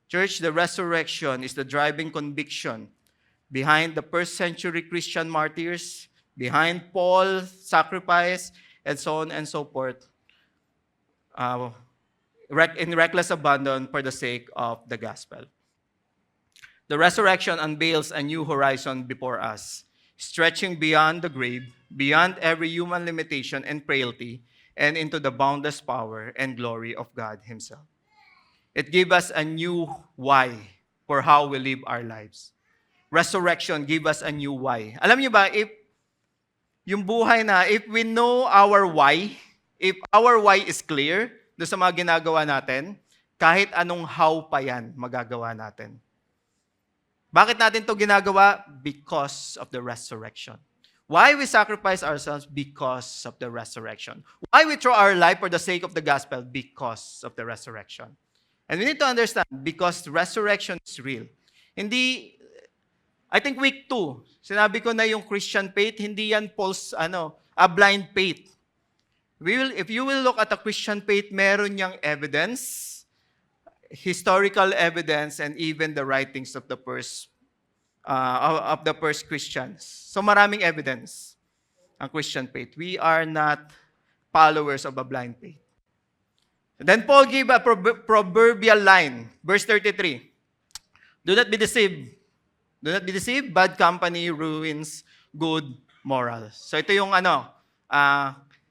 Church, the resurrection is the driving conviction behind the first century Christian martyrs, behind Paul's sacrifice, and so on and so forth, in reckless abandon for the sake of the gospel. The resurrection unveils a new horizon before us, stretching beyond the grave, beyond every human limitation and frailty, and into the boundless power and glory of God Himself. It gives us a new why for how we live our lives. Resurrection gives us a new why. Alam niyo ba, if we know our why, if our why is clear, doon sa mga ginagawa natin, kahit anong how pa yan, magagawa natin. Bakit natin ito ginagawa? Because of the resurrection. Why we sacrifice ourselves? Because of the resurrection. Why we throw our life for the sake of the gospel? Because of the resurrection. And we need to understand, because resurrection is real. Hindi, I think week 2, sinabi ko na yung Christian faith, hindi yan false, a blind faith. If you will look at the Christian faith, meron niyang evidence, historical evidence, and even the writings of the first Christians. So maraming evidence ang Christian faith. We are not followers of a blind faith. And then Paul gave a proverbial line, verse 33. Do not be deceived. Do not be deceived. Bad company ruins good morals. So ito yung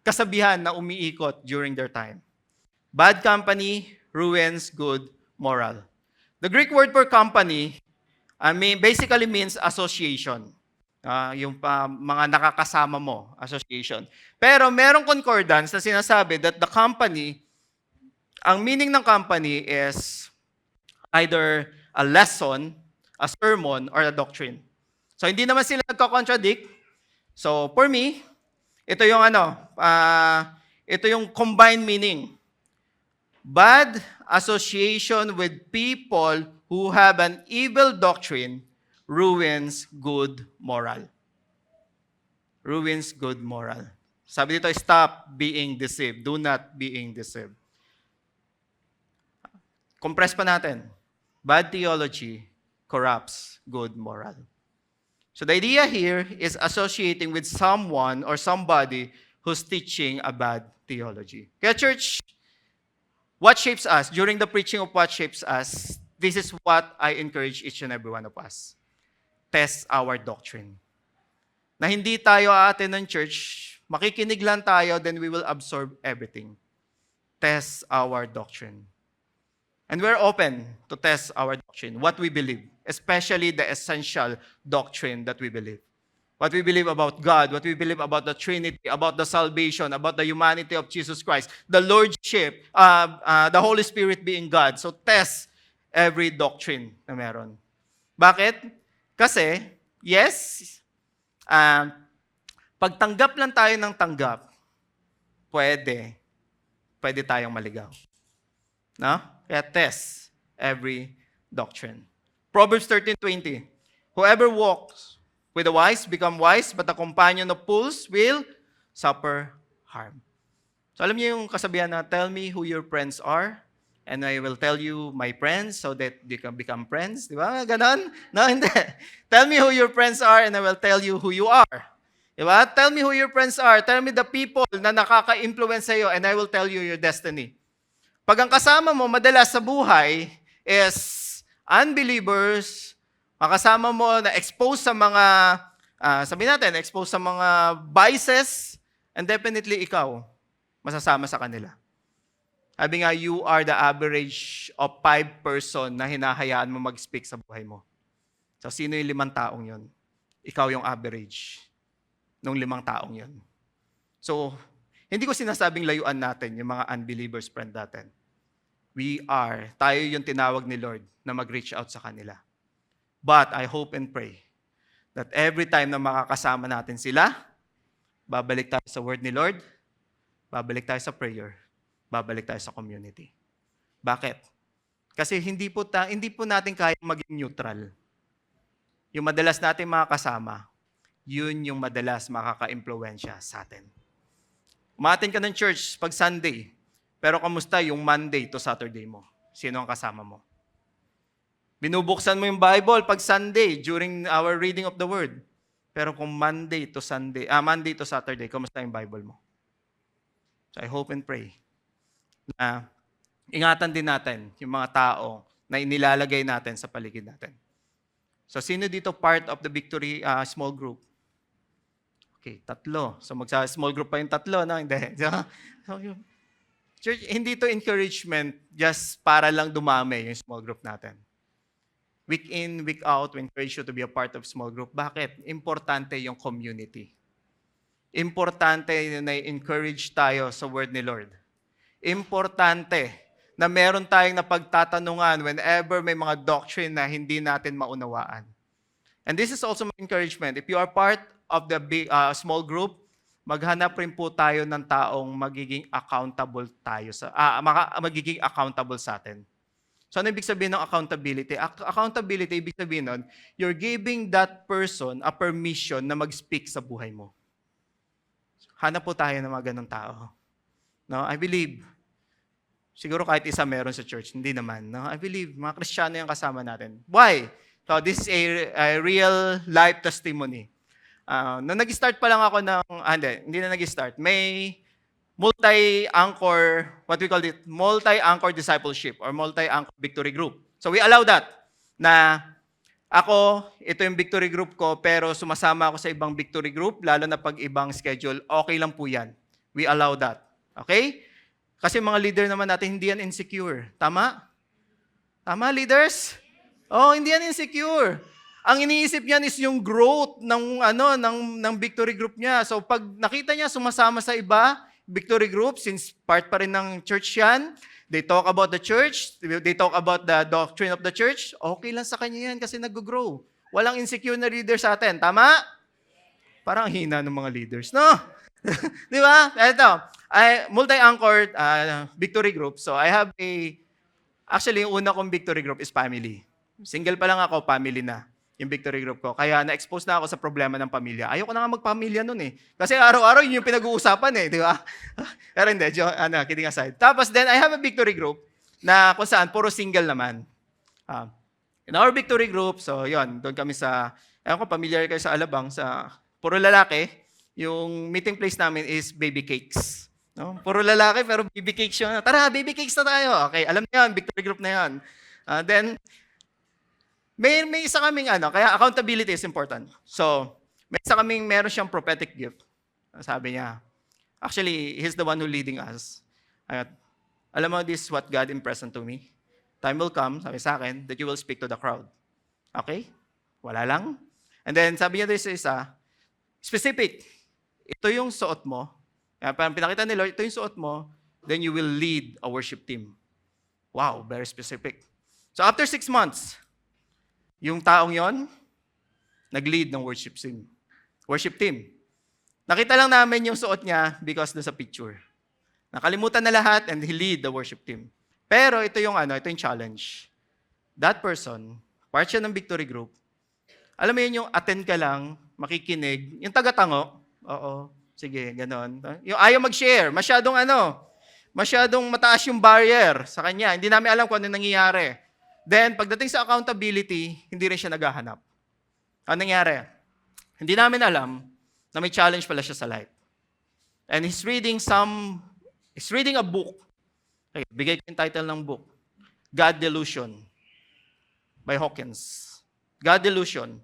kasabihan na umiikot during their time. Bad company ruins good moral. The Greek word for company basically means association. Yung mga nakakasama mo, association. Pero merong concordance na sinasabi that the company, ang meaning ng company is either a lesson, a sermon, or a doctrine. So hindi naman sila nagko-contradict. So, for me, ito yung ito yung combined meaning. Bad association with people who have an evil doctrine ruins good moral. Ruins good moral. Sabi dito, stop being deceived. Do not being deceived. Compress pa natin. Bad theology corrupts good moral. So the idea here is associating with someone or somebody who's teaching a bad theology. Kaya church, what shapes us? During the preaching of what shapes us, this is what I encourage each and every one of us. Test our doctrine. Na hindi tayo aaten ng church, makikinig lang tayo, then we will absorb everything. Test our doctrine. And we're open to test our doctrine, what we believe, especially the essential doctrine that we believe. What we believe about God, what we believe about the Trinity, about the salvation, about the humanity of Jesus Christ, the Lordship, the Holy Spirit being God. So test every doctrine na meron. Bakit? Kasi, yes, pagtanggap lang tayo ng tanggap, pwede tayong maligaw. No? Kaya test every doctrine. Proverbs 13:20. Whoever walks with the wise become wise, but the companion of fools will suffer harm. So alam niyo yung kasabihan na, tell me who your friends are, and I will tell you my friends so that they can become friends. Di ba? Ganon? No, hindi. Tell me who your friends are, and I will tell you who you are. Di ba? Tell me who your friends are. Tell me the people na nakaka-influence sa'yo, and I will tell you your destiny. Pag ang kasama mo madalas sa buhay is unbelievers, makasama mo na exposed sa mga, sabihin natin, exposed sa mga vices, and definitely ikaw, masasama sa kanila. Sabi nga, you are the average of 5 person na hinahayaan mo mag-speak sa buhay mo. So, sino yung 5 taong yun? Ikaw yung average ng 5 taong yun. So, hindi ko sinasabing layuan natin yung mga unbelievers friend natin. Tayo yung tinawag ni Lord na mag-reach out sa kanila. But I hope and pray that every time na makakasama natin sila, babalik tayo sa word ni Lord, babalik tayo sa prayer, babalik tayo sa community. Bakit? Kasi hindi po natin kaya maging neutral. Yung madalas natin makakasama, yun yung madalas makaka-impluwensya sa atin. Umatin ka ng church pag Sunday, pero kamusta yung Monday to Saturday mo? Sino ang kasama mo? Binubuksan mo yung Bible pag Sunday during our reading of the Word. Pero kung Monday to Saturday, kamusta yung Bible mo? So I hope and pray na ingatan din natin yung mga tao na inilalagay natin sa paligid natin. So sino dito part of the Victory small group? Okay, 3. So magsa-small group pa yung 3, no? Hindi. So, church, hindi to encouragement just para lang dumami yung small group natin. Week in, week out, we encourage you to be a part of small group. Bakit? Importante yung community. Importante na encourage tayo sa word ni Lord. Importante na meron tayong napagtatanungan whenever may mga doctrine na hindi natin maunawaan. And this is also my encouragement. If you are part of the small group, maghanap rin po tayo ng taong magiging accountable magiging accountable sa atin. So ano ibig sabihin ng accountability? Accountability, ibig sabihin nun, you're giving that person a permission na mag-speak sa buhay mo. Hanap po tayo ng mga ganong tao. No, I believe, siguro kahit isa meron sa church, hindi naman. No? I believe, mga Kristiyano yung kasama natin. Why? So this is a real life testimony. Nung nag-start pa lang ako hindi na nag-start. May multi-anchor, what we call it, multi-anchor discipleship or multi-anchor victory group. So we allow that na ito yung victory group ko, pero sumasama ako sa ibang victory group, lalo na pag ibang schedule, okay lang po yan. We allow that. Okay? Kasi mga leader naman natin, hindi yan insecure. Tama? Tama, leaders? Oh, hindi yan insecure. Ang iniisip niyan is yung growth ng victory group niya. So pag nakita niya sumasama sa iba, victory group, since part pa rin ng church yan, they talk about the church, they talk about the doctrine of the church, okay lang sa kanya yan kasi nag-grow. Walang insecure na leader sa atin. Tama? Parang hina ng mga leaders. No! Di ba? Ito, multi-anchored victory group. So I have actually, yung una kong victory group is family. Single pa lang ako, family na yung victory group ko. Kaya na-expose na ako sa problema ng pamilya. Ayoko na nga magpamilya nun eh. Kasi araw-araw yun yung pinag-uusapan eh, di ba? Pero hindi, kidding aside. Tapos then, I have a victory group na kung saan, puro single naman. In our victory group, so yun, doon kami sa, ewan ko, familiar kayo sa Alabang, sa puro lalaki, yung meeting place namin is baby cakes. No? Puro lalaki, pero baby cakes yun. Tara, baby cakes na tayo. Okay, alam niyo yan, victory group na yan. Then, may isa kaming kaya accountability is important. So, may isa kaming meron siyang prophetic gift. Sabi niya, actually, he's the one who leading us. Alam mo, this is what God impressed onto me. Time will come, sabi sa akin, that you will speak to the crowd. Okay? Wala lang. And then, sabi niya this is specific. Ito yung suot mo. Parang pinakita ni Lord, ito yung suot mo, then you will lead a worship team. Wow, very specific. So after 6 months, yung taong yon nag-lead ng worship team. Nakita lang namin yung suot niya because doon sa picture. Nakalimutan na lahat and he lead the worship team. Pero ito yung challenge. That person, part siya ng victory group. Alam mo yun yung attend ka lang, makikinig, yung taga-tango, oo, sige, ganon. Yung ayaw mag-share, masyadong mataas yung barrier sa kanya. Hindi namin alam kung ano nangyayari. Then, pagdating sa accountability, hindi rin siya naghahanap. Ano nangyari? Hindi namin alam na may challenge pala siya sa life. And he's reading a book. Okay, bigay ko yung title ng book. God Delusion by Hawkins. God Delusion.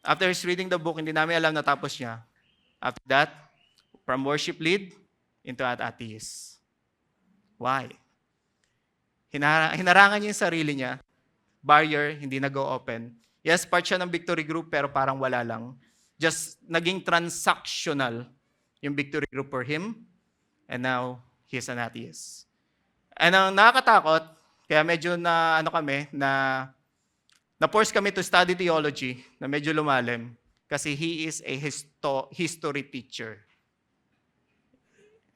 After he's reading the book, hindi namin alam natapos niya. After that, from worship lead into an atheist. Why? Hinarangan niya yung sarili niya. Barrier, hindi nag-o-open. Yes, part siya ng victory group, pero parang wala lang. Just naging transactional yung victory group for him. And now, he's an atheist. And ang nakakatakot, kaya medyo na-force kami to study theology, na medyo lumalim, kasi he is a history teacher.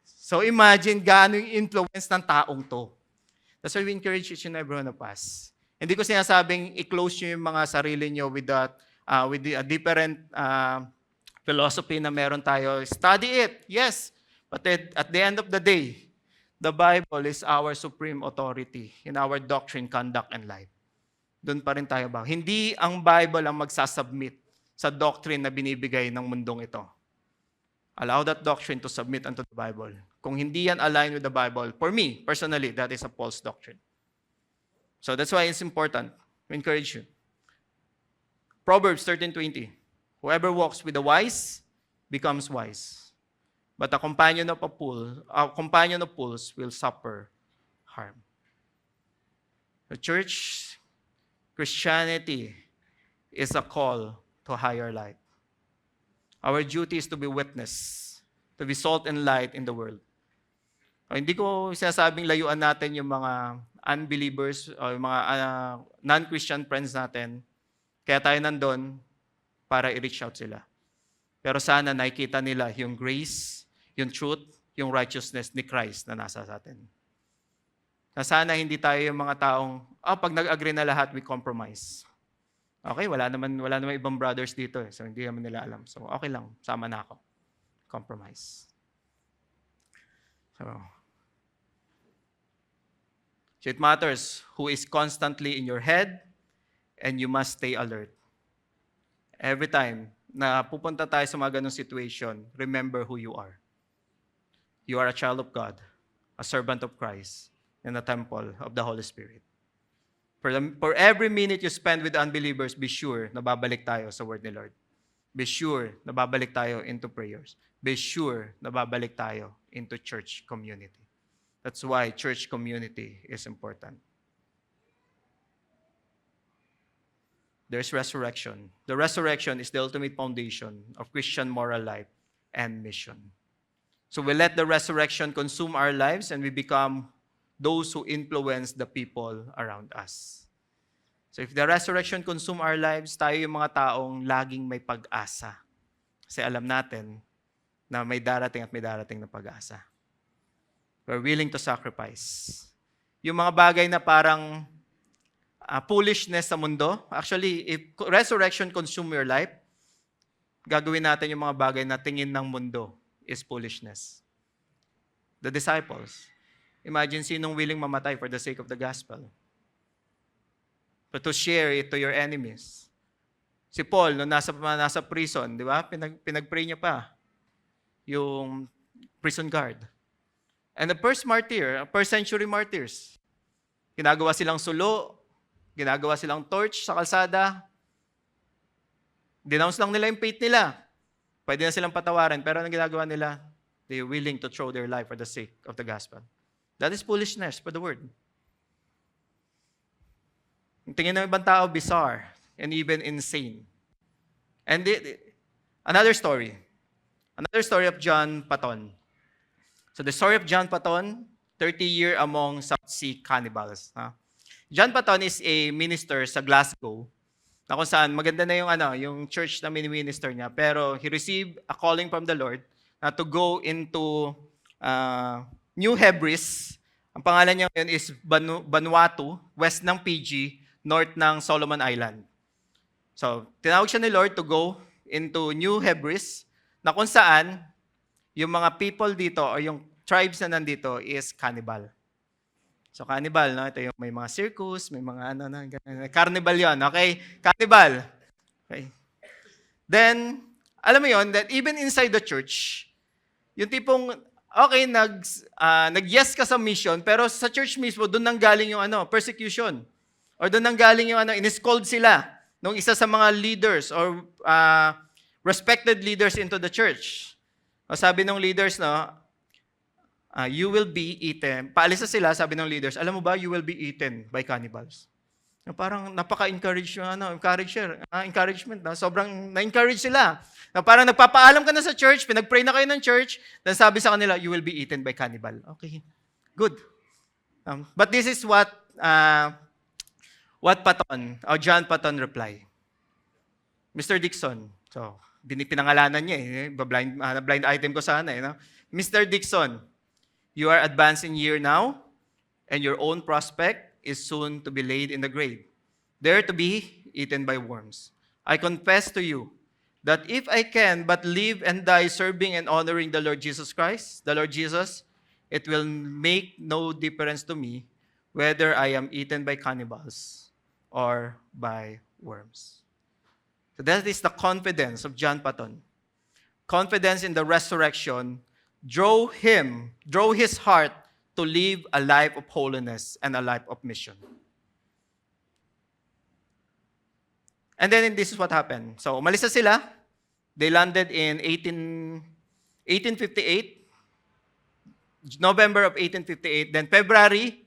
So imagine gaano yung influence ng taong to. That's why we encourage each and every one of us. Hindi ko sinasabing i-close nyo yung mga sarili nyo with a different philosophy na meron tayo. Study it, yes. But at the end of the day, the Bible is our supreme authority in our doctrine, conduct, and life. Doon pa rin tayo ba? Hindi ang Bible ang magsasubmit sa doctrine na binibigay ng mundong ito. Allow that doctrine to submit unto the Bible. Kung hindi yan aligned with the Bible, for me, personally, that is a false doctrine. So that's why it's important. We encourage you. Proverbs 13:20. Whoever walks with the wise becomes wise. But a companion of fools will suffer harm. The church, Christianity is a call to higher light. Our duty is to be witness, to be salt and light in the world. Hindi ko sinasabing layuan natin yung mga unbelievers o yung mga non-Christian friends natin. Kaya tayo nandun para i-reach out sila. Pero sana nakikita nila yung grace, yung truth, yung righteousness ni Christ na nasa sa atin. Na sana hindi tayo yung mga taong, pag nag-agree na lahat, we compromise. Okay, wala naman ibang brothers dito so hindi naman nila alam. So okay lang, sama na ako. Compromise. So it matters who is constantly in your head and you must stay alert. Every time na pupunta tayo sa mga ganong situation, remember who you are. You are a child of God, a servant of Christ, and a temple of the Holy Spirit. For every minute you spend with unbelievers, be sure na babalik tayo sa word ni Lord. Be sure na babalik tayo into prayers. Be sure na babalik tayo into church community. That's why church community is important. There's resurrection. The resurrection is the ultimate foundation of Christian moral life and mission. So we let the resurrection consume our lives and we become those who influence the people around us. So if the resurrection consume our lives, tayo yung mga taong laging may pag-asa Kasi alam natin na may darating at may darating na pag-asa. We're willing to sacrifice. Yung mga bagay na parang foolishness sa mundo, actually, if resurrection consume your life, gagawin natin yung mga bagay na tingin ng mundo is foolishness. The disciples, imagine sinong willing mamatay for the sake of the gospel. But to share it to your enemies. Si Paul, nung nasa prison, di ba? Pinag-pray niya pa yung prison guard. And the first century martyrs, ginagawa silang sulo, ginagawa silang torch sa kalsada, denounce lang nila yung faith nila. Pwede na silang patawarin, pero anong ginagawa nila? They're willing to throw their life for the sake of the gospel. That is foolishness for the word. Tingin ng ibang tao, bizarre and even insane. And another story of John Patton. So the story of John Patton, 30-year among South Sea cannibals. John Patton is a minister sa Glasgow, na kung saan maganda na yung church na mini-minister niya, pero he received a calling from the Lord to go into New Hebrides. Ang pangalan niya ngayon is Vanuatu, west ng Fiji, north ng Solomon Island. So, tinawag siya ni Lord to go into New Hebrides, na kung saan yung mga people dito o yung tribes na nandito is cannibal. So, cannibal, no? Ito yung may mga circus, may mga carnival yon, okay? Cannibal. Okay. Then, alam mo yon that even inside the church, yung tipong, okay, nag-yes ka sa mission, pero sa church mismo, doon nang galing yung persecution. Or doon nang galing yung in-scold sila nung isa sa mga leaders or respected leaders into the church. O sabi ng leaders, you will be eaten. Paalis na sila, sabi ng leaders, alam mo ba, you will be eaten by cannibals. Parang napaka-encourage yung encouragement. Sobrang na-encourage sila. Parang nagpapaalam ka na sa church, pinag-pray na kayo ng church, then sabi sa kanila, you will be eaten by cannibal. Okay, good. But this is what John Patton reply. Mr. Dixon, so pinangalanan niya blind item ko sana no? Mr. Dixon, you are advanced in year now, and your own prospect is soon to be laid in the grave, there to be eaten by worms. I confess to you that if I can but live and die serving and honoring the Lord Jesus Christ, the Lord Jesus, it will make no difference to me whether I am eaten by cannibals or by worms. So that is the confidence of John Patton. Confidence in the resurrection drove his heart to live a life of holiness and a life of mission. And then this is what happened. So umalis na sila. They landed in 1858, November of 1858. Then February,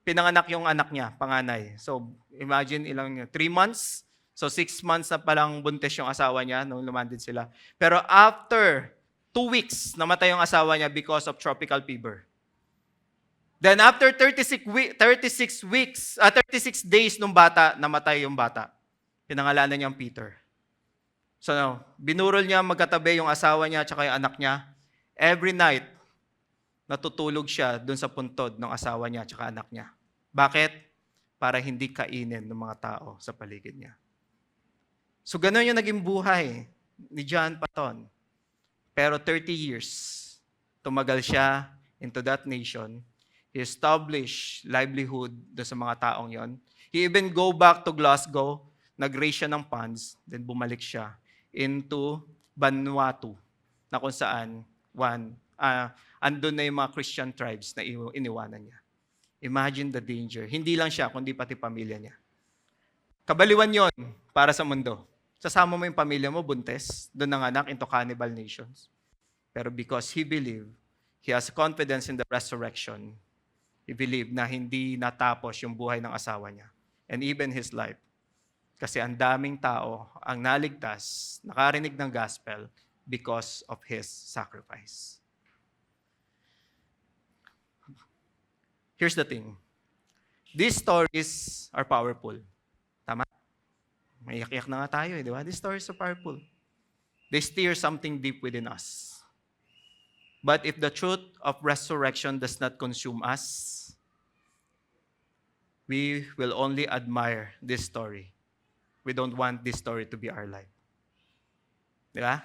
pinanganak yung anak niya, panganay. So imagine 3 months. So 6 months na palang buntis yung asawa niya nung lumandid sila. Pero after 2 weeks, namatay yung asawa niya because of tropical fever. Then after 36 days nung bata, namatay yung bata. Pinangalanan niyang Peter. So binurol niya magkatabi yung asawa niya at yung anak niya. Every night, natutulog siya dun sa puntod ng asawa niya at anak niya. Bakit? Para hindi kainin ng mga tao sa paligid niya. So ganun yung naging buhay ni John Patton. Pero 30 years, tumagal siya into that nation. He established livelihood doon sa mga taong yon. He even go back to Glasgow, nag-raise siya ng funds, then bumalik siya into Vanuatu, na kung saan andun na yung mga Christian tribes na iniwanan niya. Imagine the danger. Hindi lang siya, kundi pati pamilya niya. Kabaliwan yon para sa mundo. Sasama mo yung pamilya mo, buntes, doon nanganak into cannibal nations. Pero because he believed, he has confidence in the resurrection, he believed na hindi natapos yung buhay ng asawa niya and even his life. Kasi ang daming tao ang naligtas, nakarinig ng gospel because of his sacrifice. Here's the thing. These stories are powerful. Tama? May iyak-iyak na nga tayo, di ba? These stories are powerful. They stir something deep within us. But if the truth of resurrection does not consume us, we will only admire this story. We don't want this story to be our life. Di ba?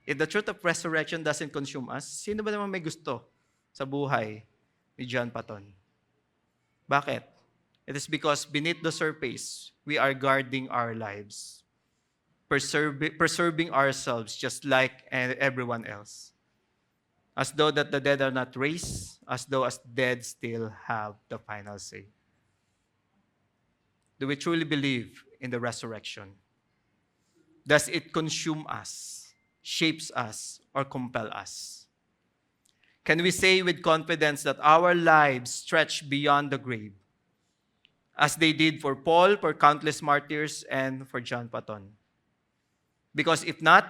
If the truth of resurrection doesn't consume us, sino ba naman may gusto sa buhay ni John Paton? Bakit? It is because beneath the surface, we are guarding our lives, preserving ourselves just like everyone else. As though that the dead are not raised, as though as dead still have the final say. Do we truly believe in the resurrection? Does it consume us, shapes us, or compel us? Can we say with confidence that our lives stretch beyond the grave, as they did for Paul, for countless martyrs, and for John Paton? Because if not,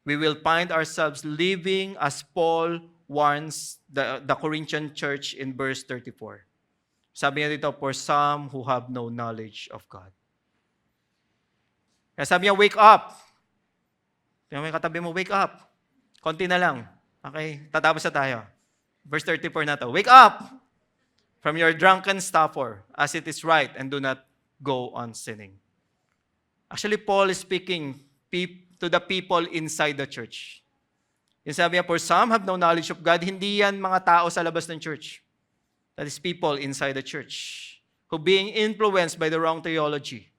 we will find ourselves living as Paul warns the Corinthian church in verse 34. Sabi niya dito, for some who have no knowledge of God. Kaya sabi niya, wake up. Tingnan mo yung katabi mo, wake up. Konti na lang. Okay, tatapos na tayo. Verse 34 na to. Wake up from your drunken stupor, as it is right, and do not go on sinning. Actually, Paul is speaking to the people inside the church. Yung sabi niya, for some have no knowledge of God, hindi yan mga tao sa labas ng church. That is people inside the church who being influenced by the wrong theology.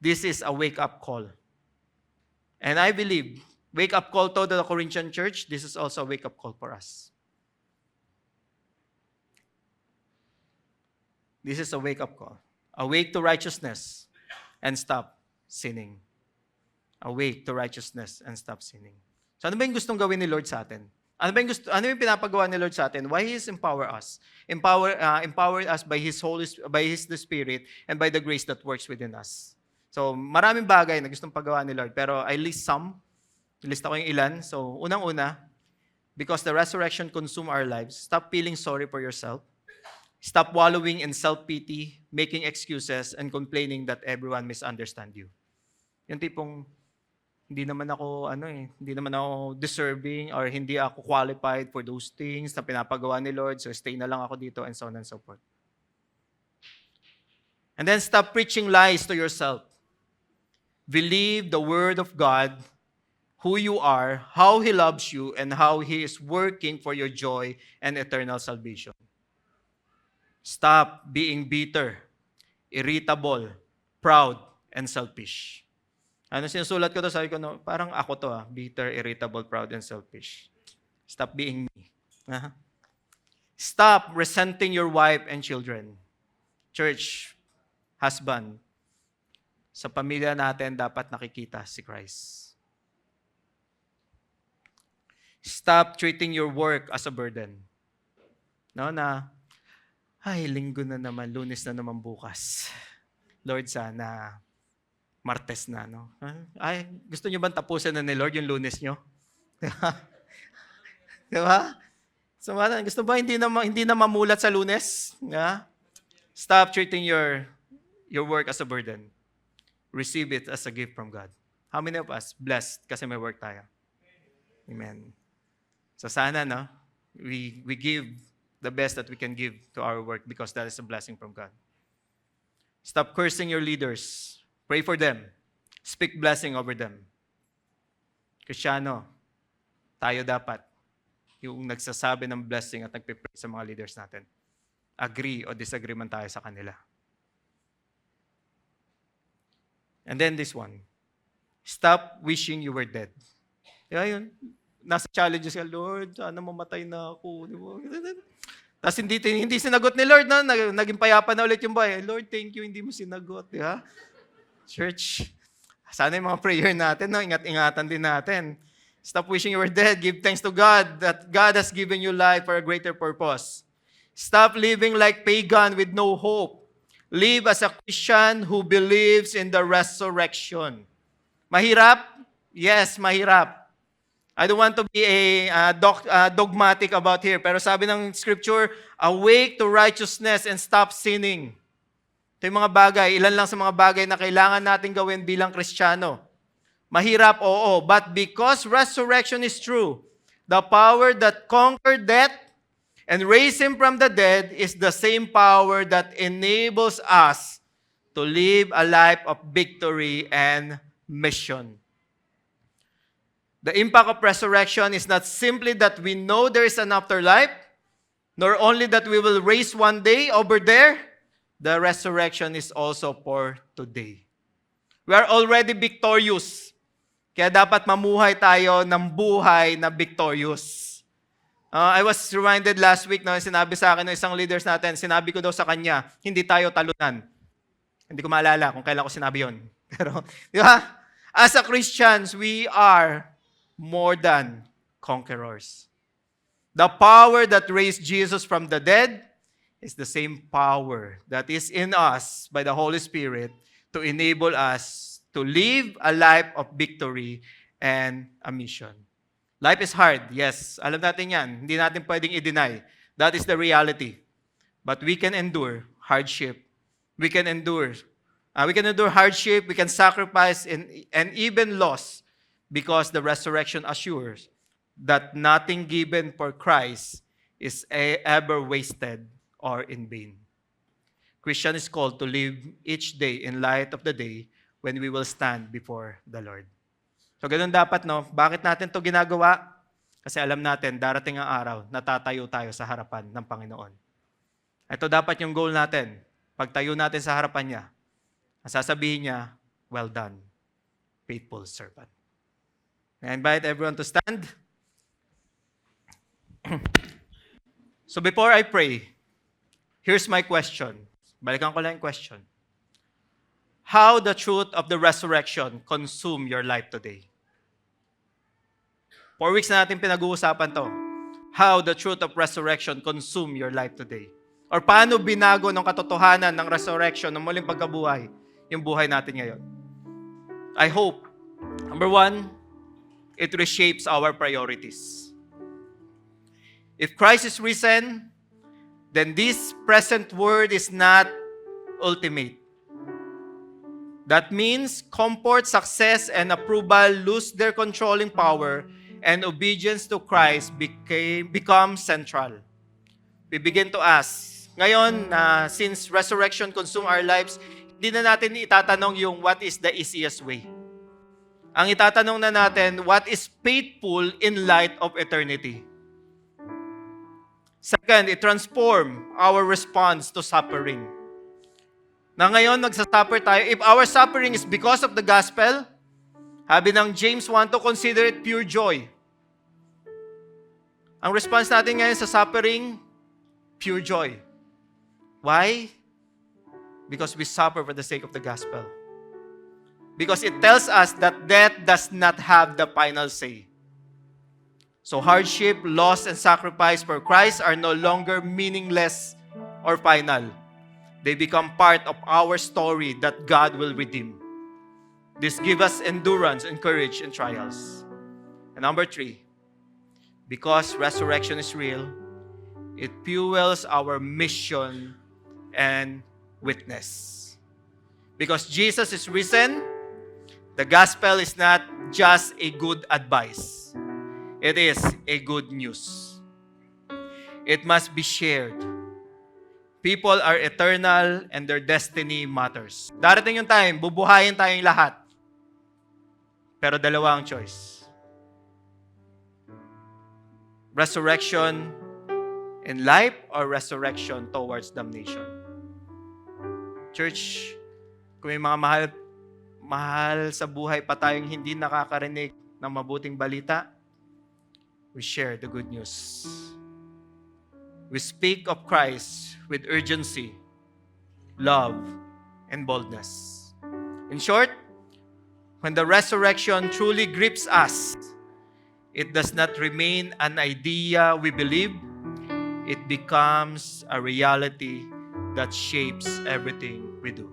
This is a wake-up call. And I believe, wake-up call to the Corinthian church, this is also a wake-up call for us. This is a wake-up call. Awake to righteousness and stop sinning. Awake to righteousness and stop sinning. So ano ba yung gustong gawin ni Lord sa atin? Ano yung pinapagawa ni Lord sa atin? Why He is empower us? Empower us by His the Spirit and by the grace that works within us. So maraming bagay na gustong pagawa ni Lord, pero I list some. Lista ko yung ilan. So unang-una, because the resurrection consume our lives, stop feeling sorry for yourself. Stop wallowing in self-pity, making excuses, and complaining that everyone misunderstand you. Yung tipong, hindi naman ako deserving or hindi ako qualified for those things na pinapagawa ni Lord, so stay na lang ako dito, and so on and so forth. And then stop preaching lies to yourself. Believe the word of God, who you are, how He loves you, and how He is working for your joy and eternal salvation. Stop being bitter, irritable, proud, and selfish. Ano sinusulat ko to? Sabi ko, no, parang ako to, bitter, irritable, proud, and selfish. Stop being me. Stop resenting your wife and children. Church, husband, sa pamilya natin dapat nakikita si Christ. Stop treating your work as a burden. No, ay, linggo na naman, Lunes na naman bukas. Lord, sana Martes na, no? Ay, gusto niyo bang tapusin na ni Lord yung Lunes niyo? Diba? So, gusto ba hindi na mamulat sa Lunes? Yeah? Stop treating your work as a burden. Receive it as a gift from God. How many of us blessed kasi may work tayo? Amen. So sana, no? We give the best that we can give to our work because that is a blessing from God. Stop cursing your leaders. Pray for them. Speak blessing over them. Kristiyano, tayo dapat yung nagsasabi ng blessing at nagpipray sa mga leaders natin. Agree o disagree man tayo sa kanila. And then this one. Stop wishing you were dead. Diba yun? Nasa challenges ka, Lord, sana mamatay na ako. Tapos hindi sinagot ni Lord, no? Naging payapa na ulit yung bahay. Lord, thank you, hindi mo sinagot. Diba? Church, sana yung mga prayer natin, no? Ingat-ingatan din natin. Stop wishing you were dead. Give thanks to God that God has given you life for a greater purpose. Stop living like pagan with no hope. Live as a Christian who believes in the resurrection. Mahirap? Yes, mahirap. I don't want to be dogmatic about here, pero sabi ng scripture, awake to righteousness and stop sinning. Ito yung mga bagay, ilan lang sa mga bagay na kailangan natin gawin bilang Kristiyano. Mahirap, oo. But because resurrection is true, the power that conquered death and raised him from the dead is the same power that enables us to live a life of victory and mission. The impact of resurrection is not simply that we know there is an afterlife, nor only that we will raise one day over there. The resurrection is also for today. We are already victorious. Kaya dapat mamuhay tayo ng buhay na victorious. I was reminded last week, no, sinabi sa akin ng isang leaders natin, sinabi ko daw sa kanya, hindi tayo talunan. Hindi ko maalala kung kailan ko sinabi yon. Pero, di ba? As a Christians, we are more than conquerors. The power that raised Jesus from the dead is the same power that is in us by the Holy Spirit to enable us to live a life of victory and a mission. Life is hard, yes. Alam natin yan. Hindi natin pwedeng i-deny. That is the reality. But we can endure hardship. We can endure hardship, we can sacrifice and even loss because the resurrection assures that nothing given for Christ is ever wasted or in vain. Christian is called to live each day in light of the day when we will stand before the Lord. So ganun dapat, no? Bakit natin to ginagawa? Kasi alam natin, darating ang araw, natatayo tayo sa harapan ng Panginoon. Ito dapat yung goal natin. Pagtayo natin sa harapan niya, ang sasabihin niya, well done, faithful servant. I invite everyone to stand. So before I pray, here's my question. Balikan ko lang yung question. How the truth of the resurrection consume your life today? 4 weeks na natin pinag-uusapan to. How the truth of resurrection consume your life today? Or paano binago ng katotohanan ng resurrection, ng muling pagkabuhay, yung buhay natin ngayon? I hope, number 1, it reshapes our priorities. If Christ is risen, then this present world is not ultimate. That means comfort, success, and approval lose their controlling power and obedience to Christ become central. We begin to ask, ngayon, since resurrection consume our lives, hindi na natin itatanong yung what is the easiest way. Ang itatanong na natin, what is faithful in light of eternity? Second, it transform our response to suffering. Na ngayon, nagsasuffer tayo. If our suffering is because of the gospel, sabi ng James 1, to consider it pure joy. Ang response natin ngayon sa suffering, pure joy. Why? Because we suffer for the sake of the gospel. Because it tells us that death does not have the final say. So hardship, loss, and sacrifice for Christ are no longer meaningless or final. They become part of our story that God will redeem. This gives us endurance and courage in trials. And number 3, because resurrection is real, it fuels our mission and witness. Because Jesus is risen, the gospel is not just a good advice. It is a good news. It must be shared. People are eternal and their destiny matters. Darating yung time, bubuhayin tayong lahat. Pero dalawa ang choice. Resurrection in life or resurrection towards damnation. Church, kung may mga mahal sa buhay pa tayong hindi nakakarinig ng mabuting balita, we share the good news. We speak of Christ with urgency, love, and boldness. In short, when the resurrection truly grips us, it does not remain an idea we believe. It becomes a reality that shapes everything we do.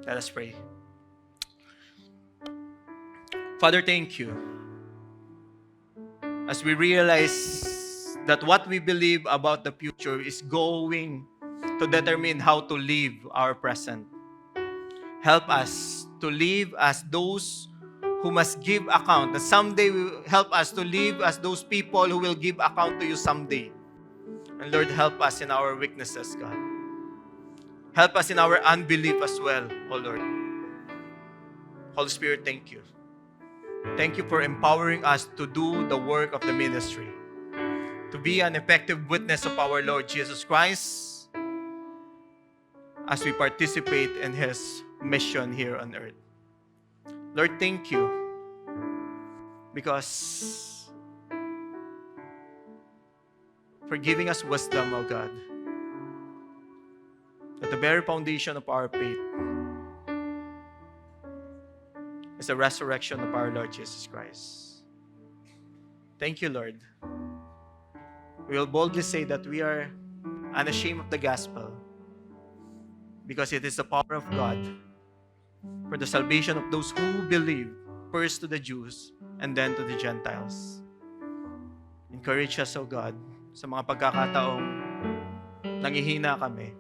Let us pray. Father, thank you. As we realize that what we believe about the future is going to determine how to live our present. Help us to live as those who must give account, that someday will help us to live as those people who will give account to you someday. And Lord, help us in our weaknesses, God. Help us in our unbelief as well, oh Lord. Holy Spirit, thank you. Thank you for empowering us to do the work of the ministry, to be an effective witness of our Lord Jesus Christ as we participate in His mission here on earth. Lord, thank you because for giving us wisdom, oh God, at the very foundation of our faith is the resurrection of our Lord Jesus Christ. Thank you, Lord. We will boldly say that we are unashamed of the gospel because it is the power of God for the salvation of those who believe, first to the Jews and then to the Gentiles. Encourage us, O God, sa mga pagkakataong nangihina kami.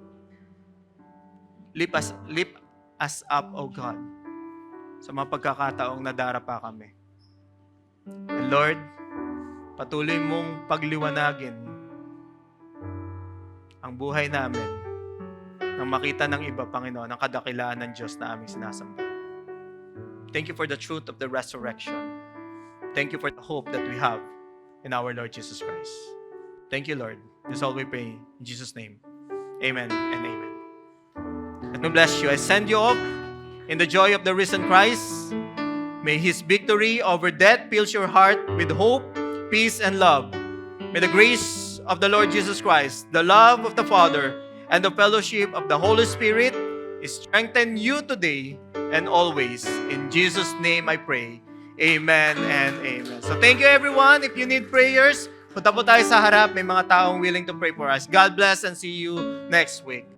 Lift us up, O God, sa mga pagkakataong nadarapa kami. And Lord, patuloy mong pagliwanagin ang buhay namin nang makita ng iba, Panginoon, ang kadakilaan ng Diyos na aming sinasamba. Thank you for the truth of the resurrection. Thank you for the hope that we have in our Lord Jesus Christ. Thank you, Lord. This is all we pray in Jesus' name. Amen and amen. Let me bless you. I send you off in the joy of the risen Christ. May His victory over death fill your heart with hope, peace, and love. May the grace of the Lord Jesus Christ, the love of the Father, and the fellowship of the Holy Spirit strengthen you today and always. In Jesus' name I pray. Amen and amen. So thank you everyone. If you need prayers, punta po tayo sa harap. May mga taong willing to pray for us. God bless and see you next week.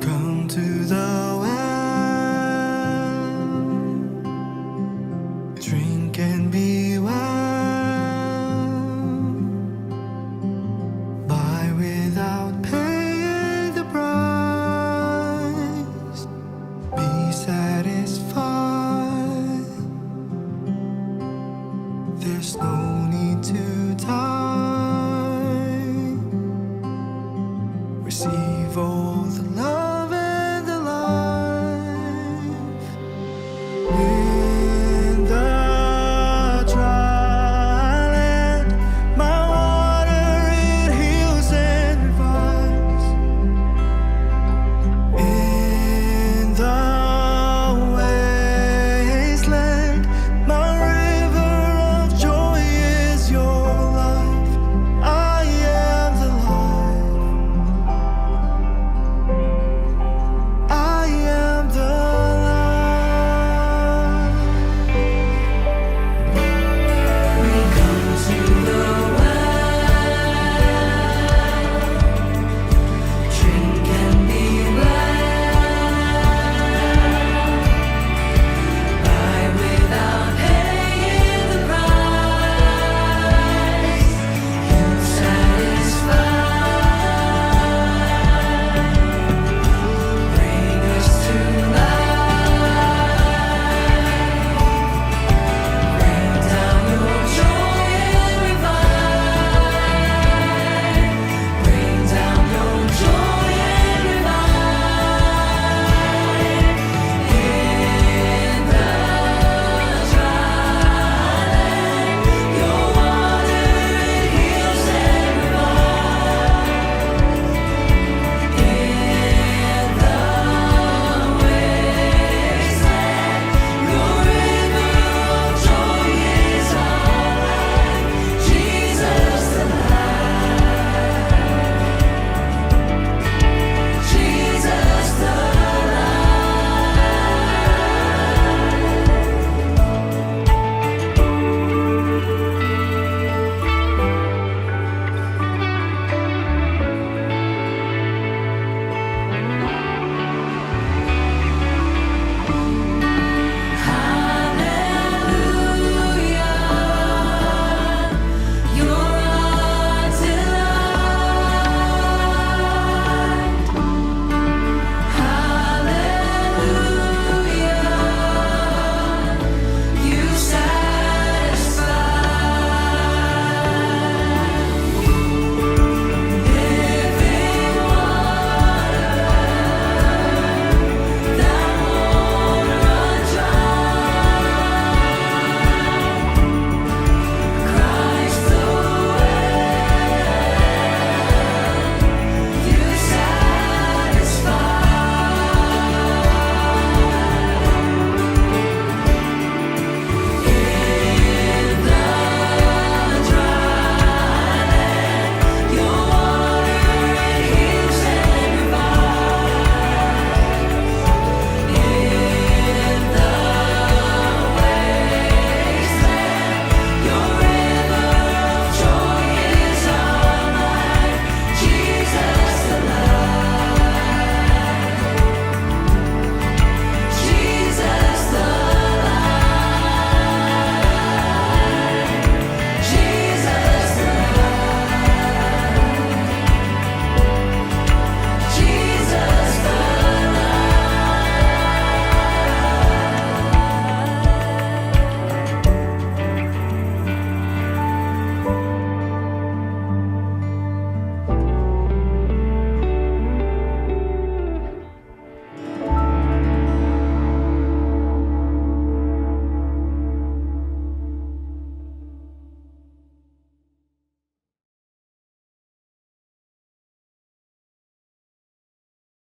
Come to the well, drink and be well. Buy without paying the price. Be satisfied. There's no need to die. Receive all the love